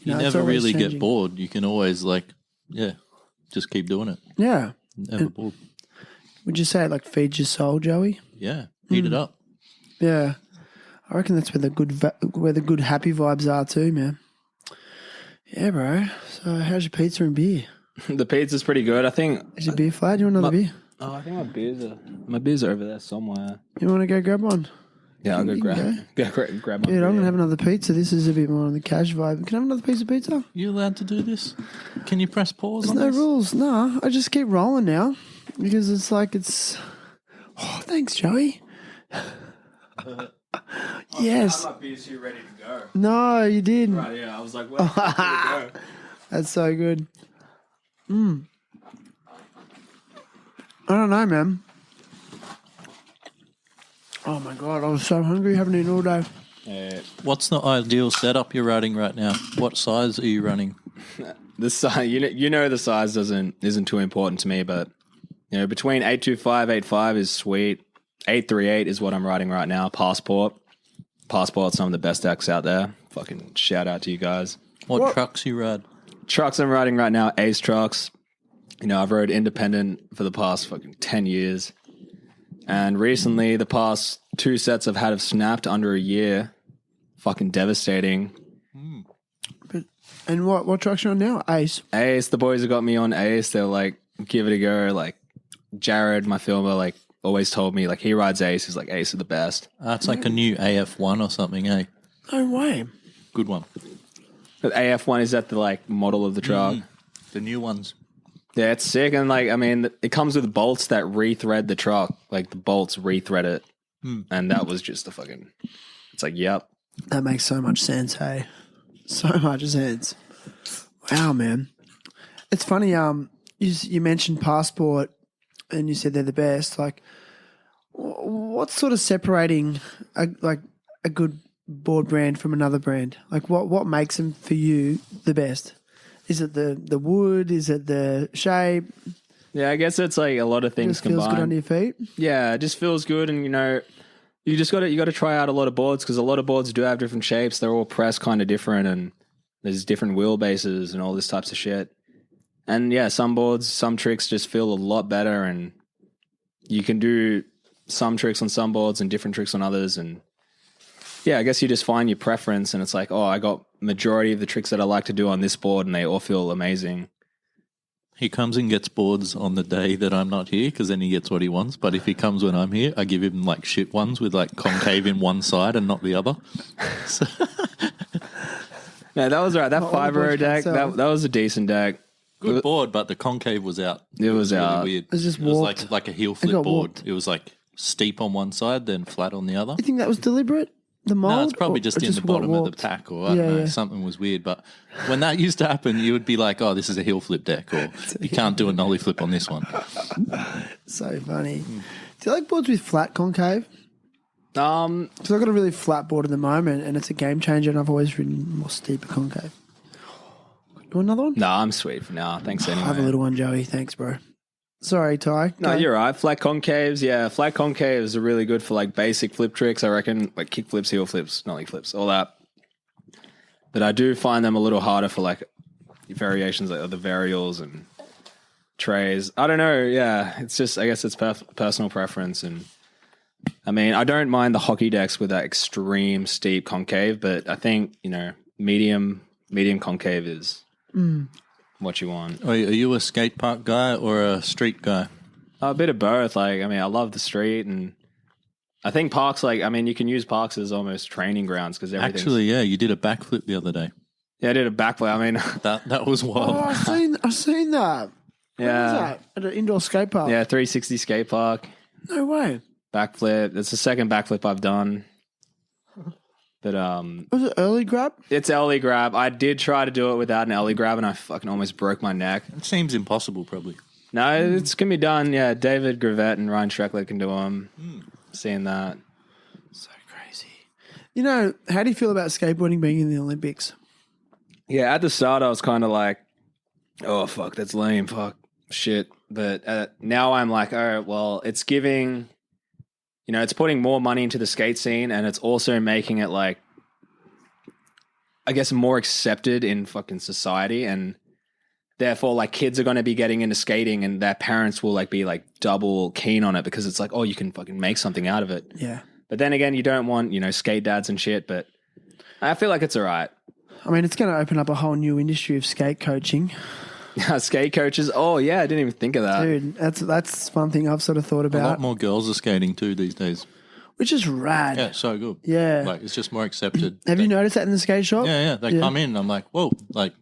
You know, it's never always really changing. get bored. You can always just keep doing it. Yeah. Never bored. Would you say it like feeds your soul, Joey? Yeah, heat it up. Yeah. I reckon that's where the good happy vibes are too, man. Yeah, bro. So how's your pizza and beer? The pizza's pretty good. I think. Is your beer flat? You want another beer? Oh, I think my beers are over there somewhere. You want to go grab one? Yeah, I'll go grab my Dude, I'm beer. going to have another pizza. This is a bit more on the cash vibe. Can I have another piece of pizza? You allowed to do this? Can you press pause There's on no this? rules. No, I just keep rolling now because it's like it's... Oh, thanks, Joey. Yes. I had my beer so ready to go. No, you didn't. Right, yeah. I was like, where the fuck did it go? That's so good. I don't know, man. Oh, my God. I was so hungry. Haven't eaten all day. What's the ideal setup you're running right now? What size are you running? The size, you know, the size isn't too important to me, but you know, between 825, 85 is sweet. 838 is what I'm riding right now. Passport's some of the best decks out there. Fucking shout out to you guys. What trucks you ride? Trucks I'm riding right now, Ace trucks. You know, I've rode independent for the past fucking 10 years. And recently, the past 2 sets I've had have snapped under a year. Fucking devastating. And what trucks are on now? Ace. Ace, the boys have got me on Ace. They're like, give it a go. Like, Jared, my filmer, like, always told me, like, he rides Ace. He's like, Ace are the best. It's like a new AF1 or something, eh? No way. Good one. The AF1 is that the, like, model of the truck. The new ones. Yeah, it's sick. And, like, I mean, it comes with bolts that rethread the truck. Like, the bolts rethread it. And that was just the fucking... It's like, yep. That makes so much sense, hey? So much sense. Wow, man. It's funny, you mentioned Passport and you said they're the best. Like, what's sort of separating a good board brand from another brand? Like, what makes them for you the best? Is it the wood? Is it the shape? Yeah, I guess it's like a lot of It things just feels combined. good under your feet? Yeah, it just feels good, and you know, you got to try out a lot of boards because a lot of boards do have different shapes. They're all pressed kind of different, and there's different wheelbases and all this types of shit. And yeah, some boards, some tricks just feel a lot better, and you can do some tricks on some boards and different tricks on others. And yeah, I guess you just find your preference, and it's like, oh, I got majority of the tricks that I like to do on this board, and they all feel amazing. He comes and gets boards on the day that I'm not here because then he gets what he wants. But if he comes when I'm here, I give him like shit ones with like concave in one side and not the other. So No, that was right. That Not all the 5-row boards deck, can sell. that was a decent deck. good board, but the concave was out. It was really out. weird. It's just It was warped. like a heel It flip got board. warped. It was like steep on one side, then flat on the other. You think that was deliberate? The mold? No, it's probably Or just it in the got bottom of the warped? pack, or I don't know, something was weird. But when that used to happen, you would be like, "Oh, this is a heel flip deck," or "You can't do a nollie flip on this one." So funny. Do you like boards with flat concave? Because I've got a really flat board at the moment, and it's a game changer, and I've always ridden more steeper concave. You want another one? No, I'm sweet for now. Thanks anyway. Have a little one, Joey. Thanks, bro. Sorry, Ty. No, Go. you're right. Flat concaves, yeah. Flat concaves are really good for like basic flip tricks, I reckon. Like kick flips, heel flips, nollie flips, all that. But I do find them a little harder for like variations like the varials and trays. I don't know. Yeah, it's just, I guess it's personal preference. And I mean, I don't mind the hockey decks with that extreme steep concave, but I think, medium concave is what you want. Are you a skate park guy or a street guy? A bit of both. Like, I mean, I love the street, and I think parks, like, I mean, you can use parks as almost training grounds because everything's... Actually, yeah, you did a backflip the other day. Yeah, I did a backflip. I mean... That was wild. Oh, I've seen that. Where was that? At an indoor skate park? Yeah, 360 skate park. No way. Backflip. It's the second backflip I've done. But Was it early grab? it's early grab. I did try to do it without an early grab, and I fucking almost broke my neck. It seems impossible, probably. No, it's gonna be done. Yeah, David Gravett and Ryan Schreckler can do them. Seeing that. So crazy. How do you feel about skateboarding being in the Olympics? Yeah, at the start I was kind of like, oh fuck, that's lame, fuck, shit. But now I'm like, all right, well, it's giving, it's putting more money into the skate scene, and it's also making it like, I guess, more accepted in fucking society, and therefore like kids are going to be getting into skating, and their parents will like be like double keen on it because it's like, oh, you can fucking make something out of it. Yeah. But then again, you don't want, skate dads and shit, but I feel like it's all right. I mean, it's going to open up a whole new industry of skate coaching. Skate coaches. Oh yeah, I didn't even think of that. Dude, that's one thing I've sort of thought A about. lot more girls are skating too these days. Which is rad. Yeah, so good. Yeah. Like, it's just more accepted. Have you noticed that in the skate shop? Yeah. They come in, and I'm like, whoa. Like,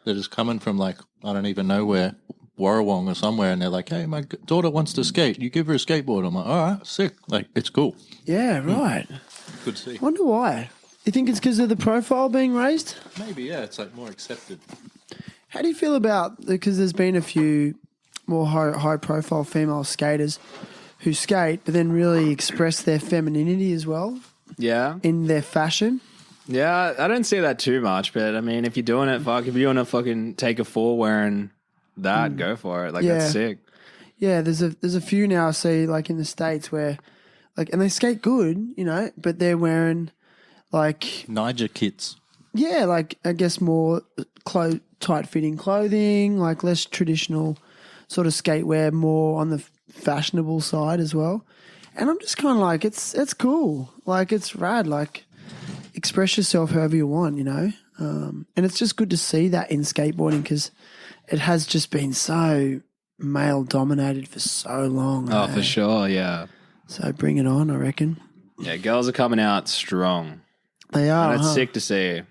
they're just coming from, like, I don't even know where, Warrawong or somewhere, and they're like, hey, my daughter wants to skate. You give her a skateboard. I'm like, all right, sick. Like, it's cool. Yeah, right. Good to see. I wonder why. You think it's because of the profile being raised? Maybe, yeah. It's, like, more accepted. How do you feel about, because there's been a few more high-profile female skaters who skate, but then really express their femininity as well Yeah. in their fashion? Yeah, I don't see that too much, but I mean, if you're doing it, if you want to fucking take a fall wearing that, go for it. Like, Yeah. that's sick. Yeah, there's a few now I see, like, in the States where, like, and they skate good, but they're wearing, like, Niger kits. yeah, like, I guess more tight-fitting clothing, like less traditional sort of skatewear, more on the fashionable side as well. And I'm just kind of like, it's cool. Like, it's rad. Like, express yourself however you want, and it's just good to see that in skateboarding because it has just been so male dominated for so long. Oh, for sure. Yeah. So bring it on, I reckon. Yeah. Girls are coming out strong. They are. And it's sick to see.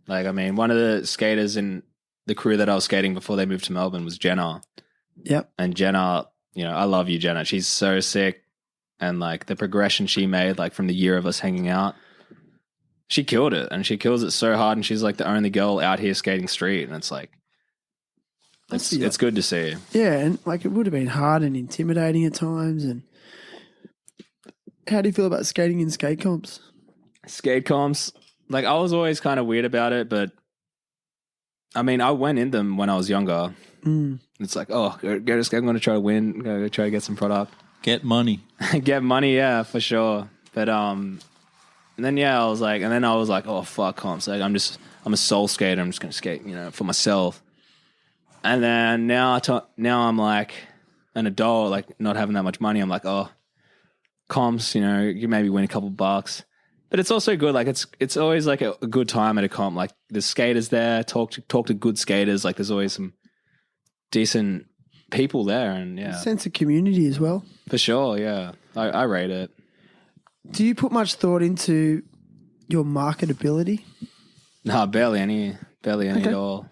Like, I mean, one of the skaters in the crew that I was skating before they moved to Melbourne was Jenna. Yep. And Jenna, I love you, Jenna. She's so sick. And like the progression she made, like from the year of us hanging out, she killed it. And she kills it so hard. And she's like the only girl out here skating street. And it's like, it's good to see. Yeah, and like it would have been hard and intimidating at times. And how do you feel about skating in skate comps? Skate comps, like I was always kind of weird about it, but I mean, I went in them when I was younger. It's like, oh, I'm going to try to win, go try to get some product. Get money. Get money, yeah, for sure. But and then I was like, oh fuck comps. Like I'm a soul skater. I'm just gonna skate, for myself. And then now I'm like an adult, like not having that much money. I'm like, oh, comps, you maybe win a couple bucks. But it's also good. Like it's always like a good time at a comp. Like there's skaters there. Talk to good skaters. Like there's always some decent people there, and yeah, sense of community as well. For sure, yeah. I rate it. Do you put much thought into your marketability? No, barely any Okay. at all.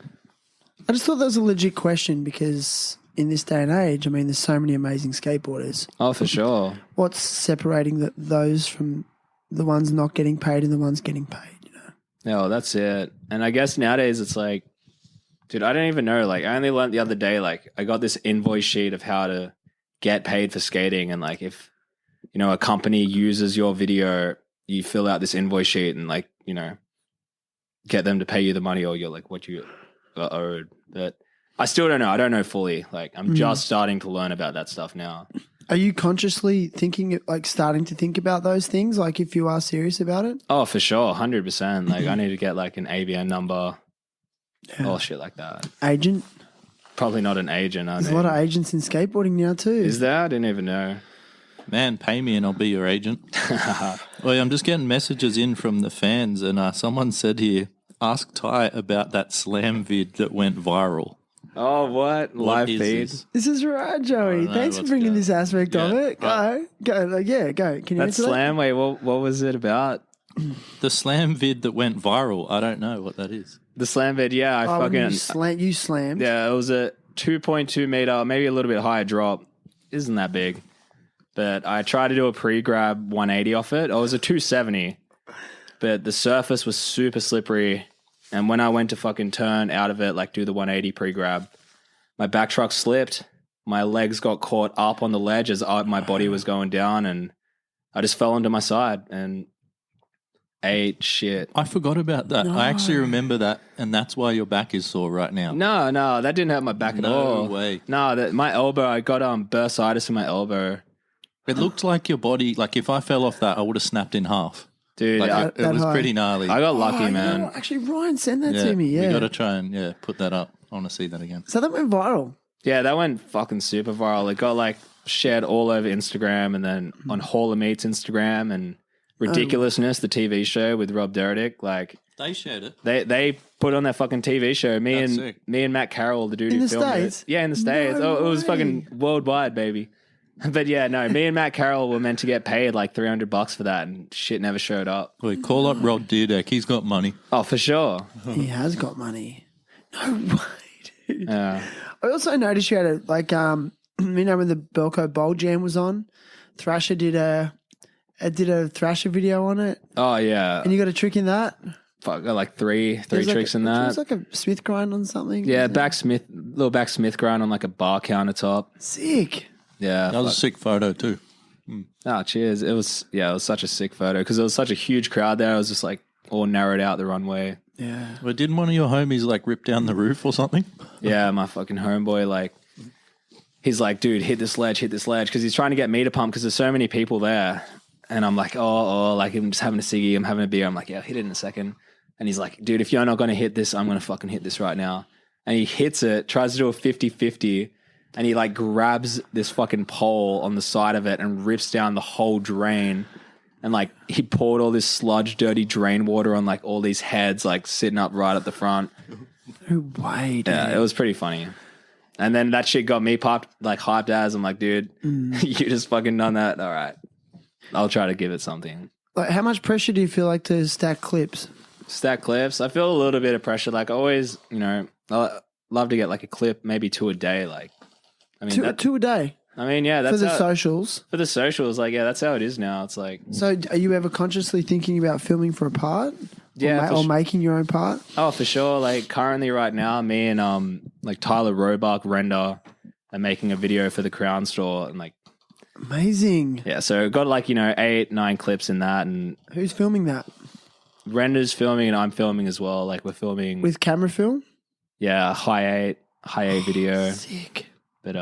I just thought that was a legit question because in this day and age, I mean, there's so many amazing skateboarders. Oh, for sure. What's separating those from the ones not getting paid and the ones getting paid? Yeah, well, that's it. And I guess nowadays it's like, dude, I don't even know. Like, I only learned the other day, like, I got this invoice sheet of how to get paid for skating. And, like, if, a company uses your video, you fill out this invoice sheet and, like, get them to pay you the money or you're, like, what you are owed. But I still don't know. I don't know fully. Like, I'm just starting to learn about that stuff now. Are you consciously thinking, like starting to think about those things? Like if you are serious about it? Oh, for sure. 100%. Like, I need to get like an ABN number. All shit like that. Agent? Probably not an agent. There's a lot of agents in skateboarding now too. Is there? I didn't even know. Man, pay me and I'll be your agent. Well, I'm just getting messages in from the fans, and someone said here, ask Ty about that slam vid that went viral. Oh, what? Live is feed? this? This is right, Joey. know Thanks for what's bringing going this aspect of Yeah, it. Go. Like, yeah, go. Can you That answer slam? Wait, what was it about? The slam vid that went viral. I don't know what that is. The slam vid, yeah. I that? fucking... You slammed. Yeah, it was a 2.2 meter, maybe a little bit higher drop. Isn't that big. But I tried to do a pre-grab 180 off it. It was a 270. But the surface was super slippery. And when I went to fucking turn out of it, like do the 180 pre-grab, my back truck slipped. My legs got caught up on the ledge as my body was going down. And I just fell onto my side and ate shit. I forgot about that. I actually remember that, and that's why your back is sore right now. No, that didn't hurt my back at all. No way. No, my elbow, I got bursitis in my elbow. It looked like your body, like if I fell off that, I would have snapped in half. Dude, Like it was high. pretty gnarly. I got lucky, You know man. what? Actually, Ryan, send that to me. Yeah. We got to try and put that up. I want to see that again. So that went viral. Yeah, that went fucking super viral. It got like shared all over Instagram and then on Hall of Meat's Instagram and Ridiculousness, the TV show with Rob Dyrdek. Like They shared it. they put on their fucking TV show. That's sick. Me and Matt Carroll, the dude In who the filmed States? it. Yeah, in the States. No It was way. fucking worldwide, baby. But yeah, no, me and Matt Carroll were meant to get paid like $300 for that, and shit never showed up. Wait, call up Rod Dyrdek. He's got money. Oh, for sure. He has got money. No way, dude. Yeah. I also noticed you had a, like, when the Belco Bowl Jam was on, Thrasher did a Thrasher video on it, Oh yeah. and you got a trick in that. Fuck, got like three There's tricks in It that. was like a Smith grind on something. Yeah, little back Smith grind on like a bar countertop. Sick. Yeah. That was a sick photo too. Oh, cheers. It was such a sick photo because there was such a huge crowd there. I was just like all narrowed out the runway. Yeah. Well, didn't one of your homies like rip down the roof or something? Yeah, my fucking homeboy, like, he's like, dude, hit this ledge, because he's trying to get me to pump because there's so many people there. And I'm like, like I'm just having a ciggy, I'm having a beer. I'm like, yeah, I'll hit it in a second. And he's like, dude, if you're not going to hit this, I'm going to fucking hit this right now. And he hits it, tries to do a 50-50, and he like grabs this fucking pole on the side of it and rips down the whole drain. And like he poured all this sludge, dirty drain water on like all these heads, like sitting up right at the front. No way, dude. Yeah, it was pretty funny. And then that shit got me popped, like hyped as. I'm like, dude, you just fucking done that. All right. I'll try to give it something. Like, how much pressure do you feel like to stack clips? Stack clips. I feel a little bit of pressure. Like always, I love to get like a clip, maybe 2 a day. Like, I mean, Two a day yeah, that's for the how, socials. for the socials. Like, yeah, that's how it is now. It's like, So, are you ever consciously thinking about filming for a part? Yeah, or making your own part? oh, for sure. Like currently right now, me and like Tyler Roebuck, Render, are making a video for the Crown store. And like, Amazing. yeah, so got like, 8, 9 clips in that. And Who's filming that? Render's filming and I'm filming as well. Like we're filming With camera film? yeah, high 8 video. Sick. But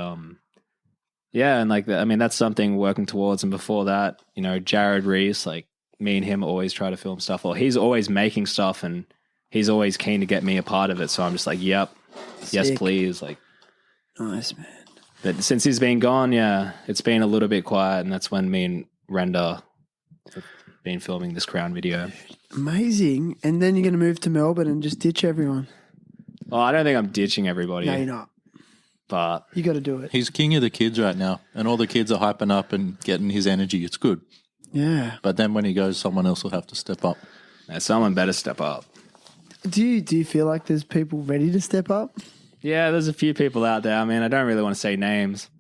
yeah, and like that's something working towards. And before that, Jared Reese, like me and him always try to film stuff. Or he's always making stuff, and he's always keen to get me a part of it. So I'm just like, yep, yes, Sick. please. Like, Nice, man. but since he's been gone, yeah, it's been a little bit quiet, and that's when me and Render have been filming this Crown video. Amazing. And then you're going to move to Melbourne and just ditch everyone. Oh, I don't think I'm ditching everybody, No, you're not. but You got to do it. He's king of the kids right now, and all the kids are hyping up and getting his energy. It's good. Yeah. But then when he goes, someone else will have to step up. someone better step up. Do you feel like there's people ready to step up? Yeah, there's a few people out there. I mean, I don't really want to say names.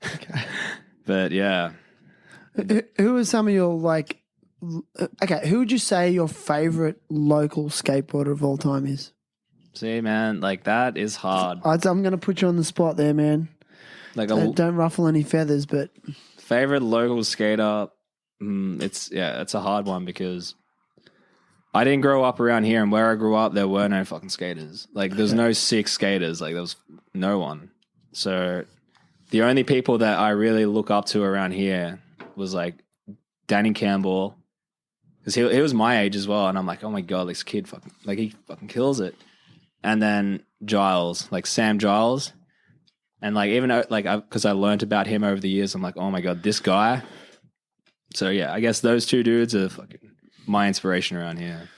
Okay. But yeah. Who are some of your like? Okay, who would you say your favorite local skateboarder of all time is? See, man, like that is hard. I'm going to put you on the spot there, man. Like Don't ruffle any feathers, but favorite local skater, it's a hard one because I didn't grow up around here, and where I grew up, there were no fucking skaters. Like, there's no sick skaters. Like, there was no one. So the only people that I really look up to around here was like Danny Campbell, because he was my age as well, and I'm like, oh my god, this kid he fucking kills it. And then Giles, like Sam Giles, and like even like because I learned about him over the years, I'm like, oh my god, this guy. So yeah, I guess those two dudes are fucking my inspiration around here.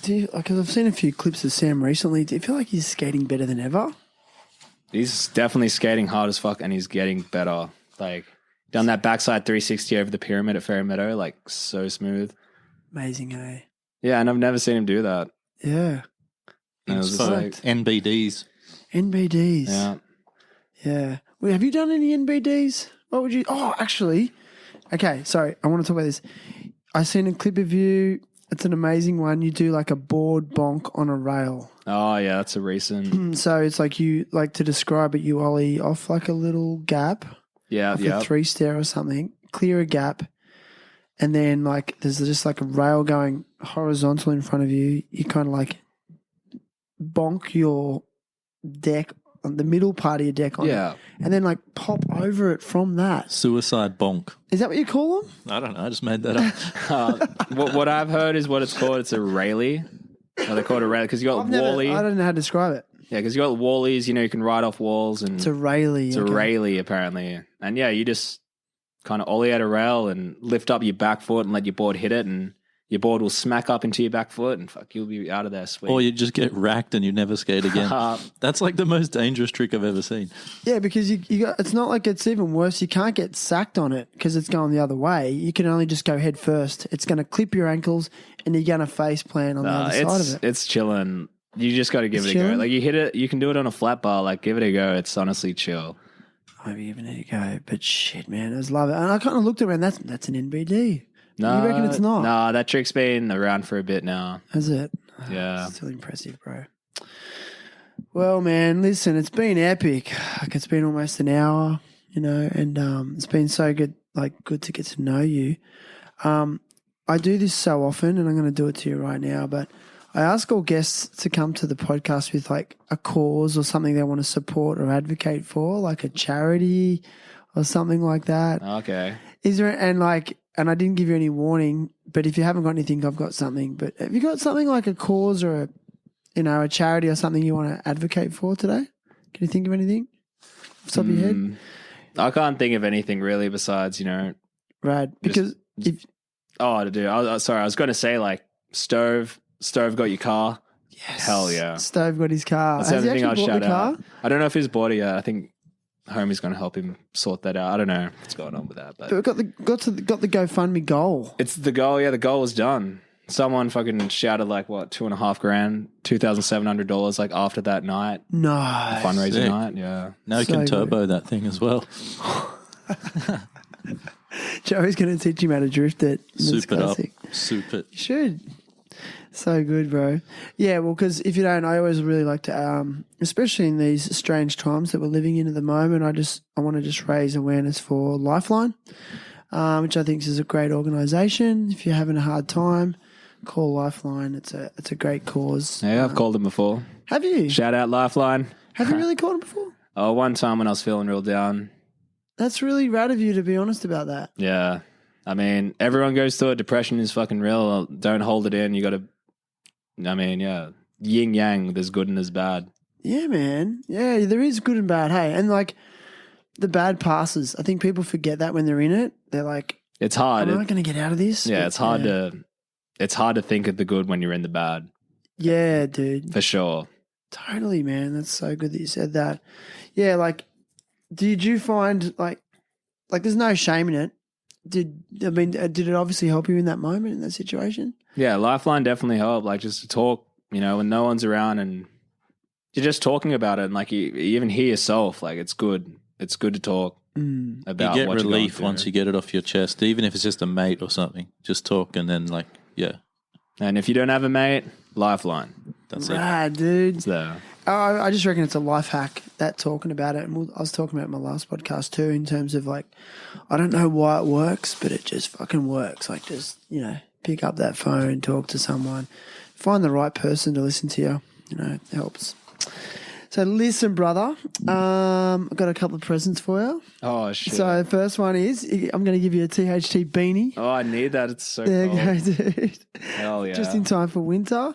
Because I've seen a few clips of Sam recently. Do you feel like he's skating better than ever? He's definitely skating hard as fuck, and he's getting better. Like, done that backside 360 over the pyramid at Fairy Meadow, like, so smooth. Amazing, eh? Yeah, and I've never seen him do that. Yeah. And it was just So, like, NBDs. NBDs. yeah. Yeah. Wait, have you done any NBDs? What would you... Oh, actually... Okay, sorry. I want to talk about this. I seen a clip of you. It's an amazing one. You do like a board bonk on a rail. Oh, yeah, that's a recent. So it's like you, like to describe it, you ollie off like a little gap. Yeah, Like yeah. a 3-stair or something. Clear a gap. And then like there's just like a rail going horizontal in front of you. You kind of like bonk your deck on the middle part of your deck on Yeah. it, and then like pop over it from that. Suicide bonk. Is that what you call them? I don't know. I just made that up. What I've heard is what it's called. It's a railie. Or they call it a railie because you got Wally. I don't know how to describe it. Yeah, because you got Wallies, you can ride off walls. And It's a railie. It's a railie, apparently. And yeah, you just kind of ollie at a rail and lift up your back foot and let your board hit it, and your board will smack up into your back foot, and fuck, you'll be out of there sweet. Or you just get racked and you never skate again. That's like the most dangerous trick I've ever seen. Yeah, because you got. It's not like it's even worse. You can't get sacked on it because it's going the other way. You can only just go head first. It's going to clip your ankles, and you're going to face plant on the other side of it. It's chilling. You just got to give it a chilling? go. Like, you hit it, you can do it on a flat bar. Like, give it a go. It's honestly chill. Maybe even need to go, but shit, man, I just love it. And I kind of looked around. That's an NBD. No, you reckon it's not? No, that trick's been around for a bit now. Is it? Yeah. Still impressive, bro. Well, man, listen, it's been epic. Like, it's been almost an hour, and it's been so good, good to get to know you. I do this so often, and I'm going to do it to you right now, but I ask all guests to come to the podcast with like a cause or something they want to support or advocate for, like a charity or something like that. Okay. Is there, and I didn't give you any warning, but if you haven't got anything, I've got something. But have you got something like a cause or a charity or something you want to advocate for today? Can you think of anything off the top of your head? I can't think of anything really besides, Rad. Because I was going to say like Stove got your car. yes, Hell yeah. Stove got his car. That's Has he everything actually I'll bought the shout car? out. I don't know if he's bought it yet. I think homie's going to help him sort that out. I don't know what's going on with that, but But we got the GoFundMe goal. it's the goal. Yeah, the goal was done. Someone fucking shouted like what, $2,500, $2,700 like after that night, No. fundraising Sick. night. Yeah, Now you So can good. turbo that thing as well. Joey's going to teach him how to drift it. That's Soup it up. classic. Soup it. You should. So good, bro. Yeah, well, because if you don't, I always really like to, especially in these strange times that we're living in at the moment, I want to just raise awareness for Lifeline, which I think is a great organisation. If you're having a hard time, call Lifeline. It's a great cause. yeah. I've called him before. Have you? Shout out Lifeline. Have you really called him before? Oh, one time when I was feeling real down. That's really rad of you to be honest about that. Yeah, I mean, everyone goes through it. Depression is fucking real. Don't hold it in. You got to. I mean, yeah, yin yang. There's good and there's bad. Yeah, man. Yeah, there is good and bad. Hey, and like the bad passes. I think people forget that when they're in it. They're like, It's hard. "Am I going to get out of this?" Yeah, But, it's hard to. It's hard to think of the good when you're in the bad, Yeah, dude. for sure. Totally, man. That's so good that you said that. Yeah, like, did you find like there's no shame in it? Did it obviously help you in that moment in that situation? Yeah, Lifeline definitely helped. Like, just to talk, when no one's around and you're just talking about it, and like you even hear yourself. Like, it's good. It's good to talk about. You get what you're going relief through. once you get it off your chest, even if it's just a mate or something. Just talk and then yeah, And if you don't have a mate, Lifeline. that's it. Rad, dude. It's there. I just reckon it's a life hack, that talking about it. And I was talking about it in my last podcast too, in terms of like, I don't know why it works, but it just fucking works. Like, just, pick up that phone, talk to someone, find the right person to listen to you. You know, it helps. So listen, brother, I've got a couple of presents for you. Oh, shit. So the first one is I'm going to give you a THT beanie. Oh, I need that. It's so There cold. you go, dude. Hell yeah. Just in time for winter.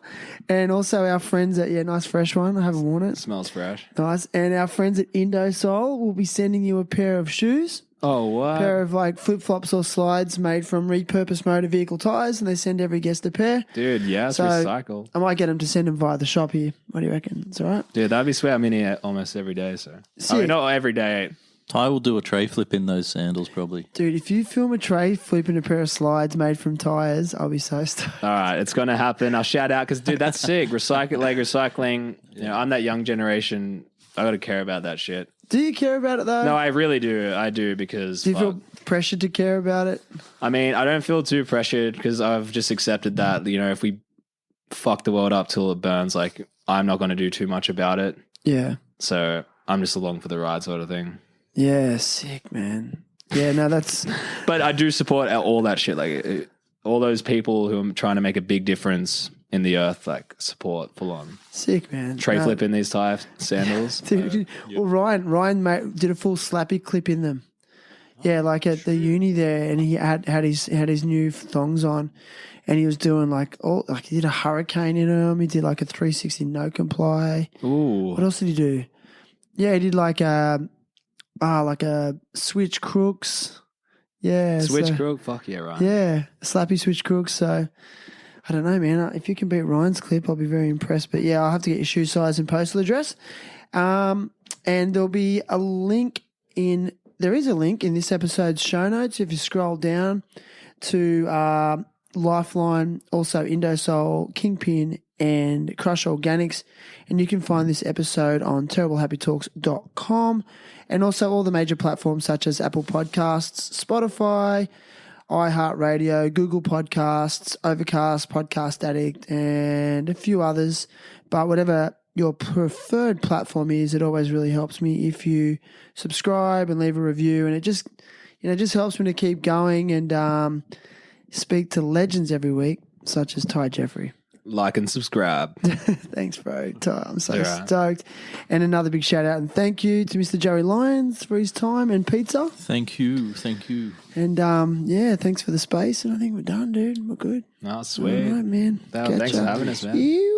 And also our friends at, nice fresh one. I haven't worn it. Smells fresh. Nice. And our friends at Indosole will be sending you a pair of shoes. Oh, what? Pair of like flip-flops or slides made from repurposed motor vehicle tyres, and they send every guest a pair. Dude, yeah, it's So- recycled. I might get them to send them via the shop here. What do you reckon? It's all right? Dude, that'd be sweet. I'm in here almost every day, so. I Sick. mean, not every day. Ty will do a tray flip in those sandals probably. Dude, if you film a tray flipping a pair of slides made from tyres, I'll be so stoked. All right, it's going to happen. I'll shout out because, dude, that's sick. Recycling. You know, I'm that young generation. I got to care about that shit. Do you care about it though? No, I really do. I do because. Do you feel pressured to care about it? I mean, I don't feel too pressured because I've just accepted that, you know, if we fuck the world up till it burns, like, I'm not going to do too much about it. Yeah. So I'm just along for the ride sort of thing. Yeah, sick, man. Yeah, no, that's... But I do support all that shit. Like, all those people who are trying to make a big difference in the earth, like, support full on. Sick, man. Tray No. flip in these Tyre sandals. Dude, well, Ryan did a full slappy clip in them. Yeah, like at the uni there, and he had his new thongs on, and he was doing he did a hurricane in them. He did like a 360 no comply. Ooh. What else did he do? Yeah, he did like a switch crooks. Yeah, Switch so- crook? Fuck yeah, right. Yeah, slappy switch crooks. So I don't know, man. If you can beat Ryan's clip, I'll be very impressed. But yeah, I'll have to get your shoe size and postal address. And there'll be a link in. There is a link in this episode's show notes. If you scroll down to Lifeline, also Indosole, King Pin, and Crush Organics, and you can find this episode on terriblehappytalks.com, and also all the major platforms such as Apple Podcasts, Spotify, iHeartRadio, Google Podcasts, Overcast, Podcast Addict, and a few others. But whatever your preferred platform is, it always really helps me if you subscribe and leave a review, and it just helps me to keep going and speak to legends every week, such as Ty Jeffery. Like and subscribe. Thanks, bro. Ty, I'm so Yeah. stoked. And another big shout out and thank you to Mr. Joey Lyons for his time and pizza. Thank you. And thanks for the space. And I think we're done, dude. We're good. Oh, sweet. All right, man. Thanks for having us, man. You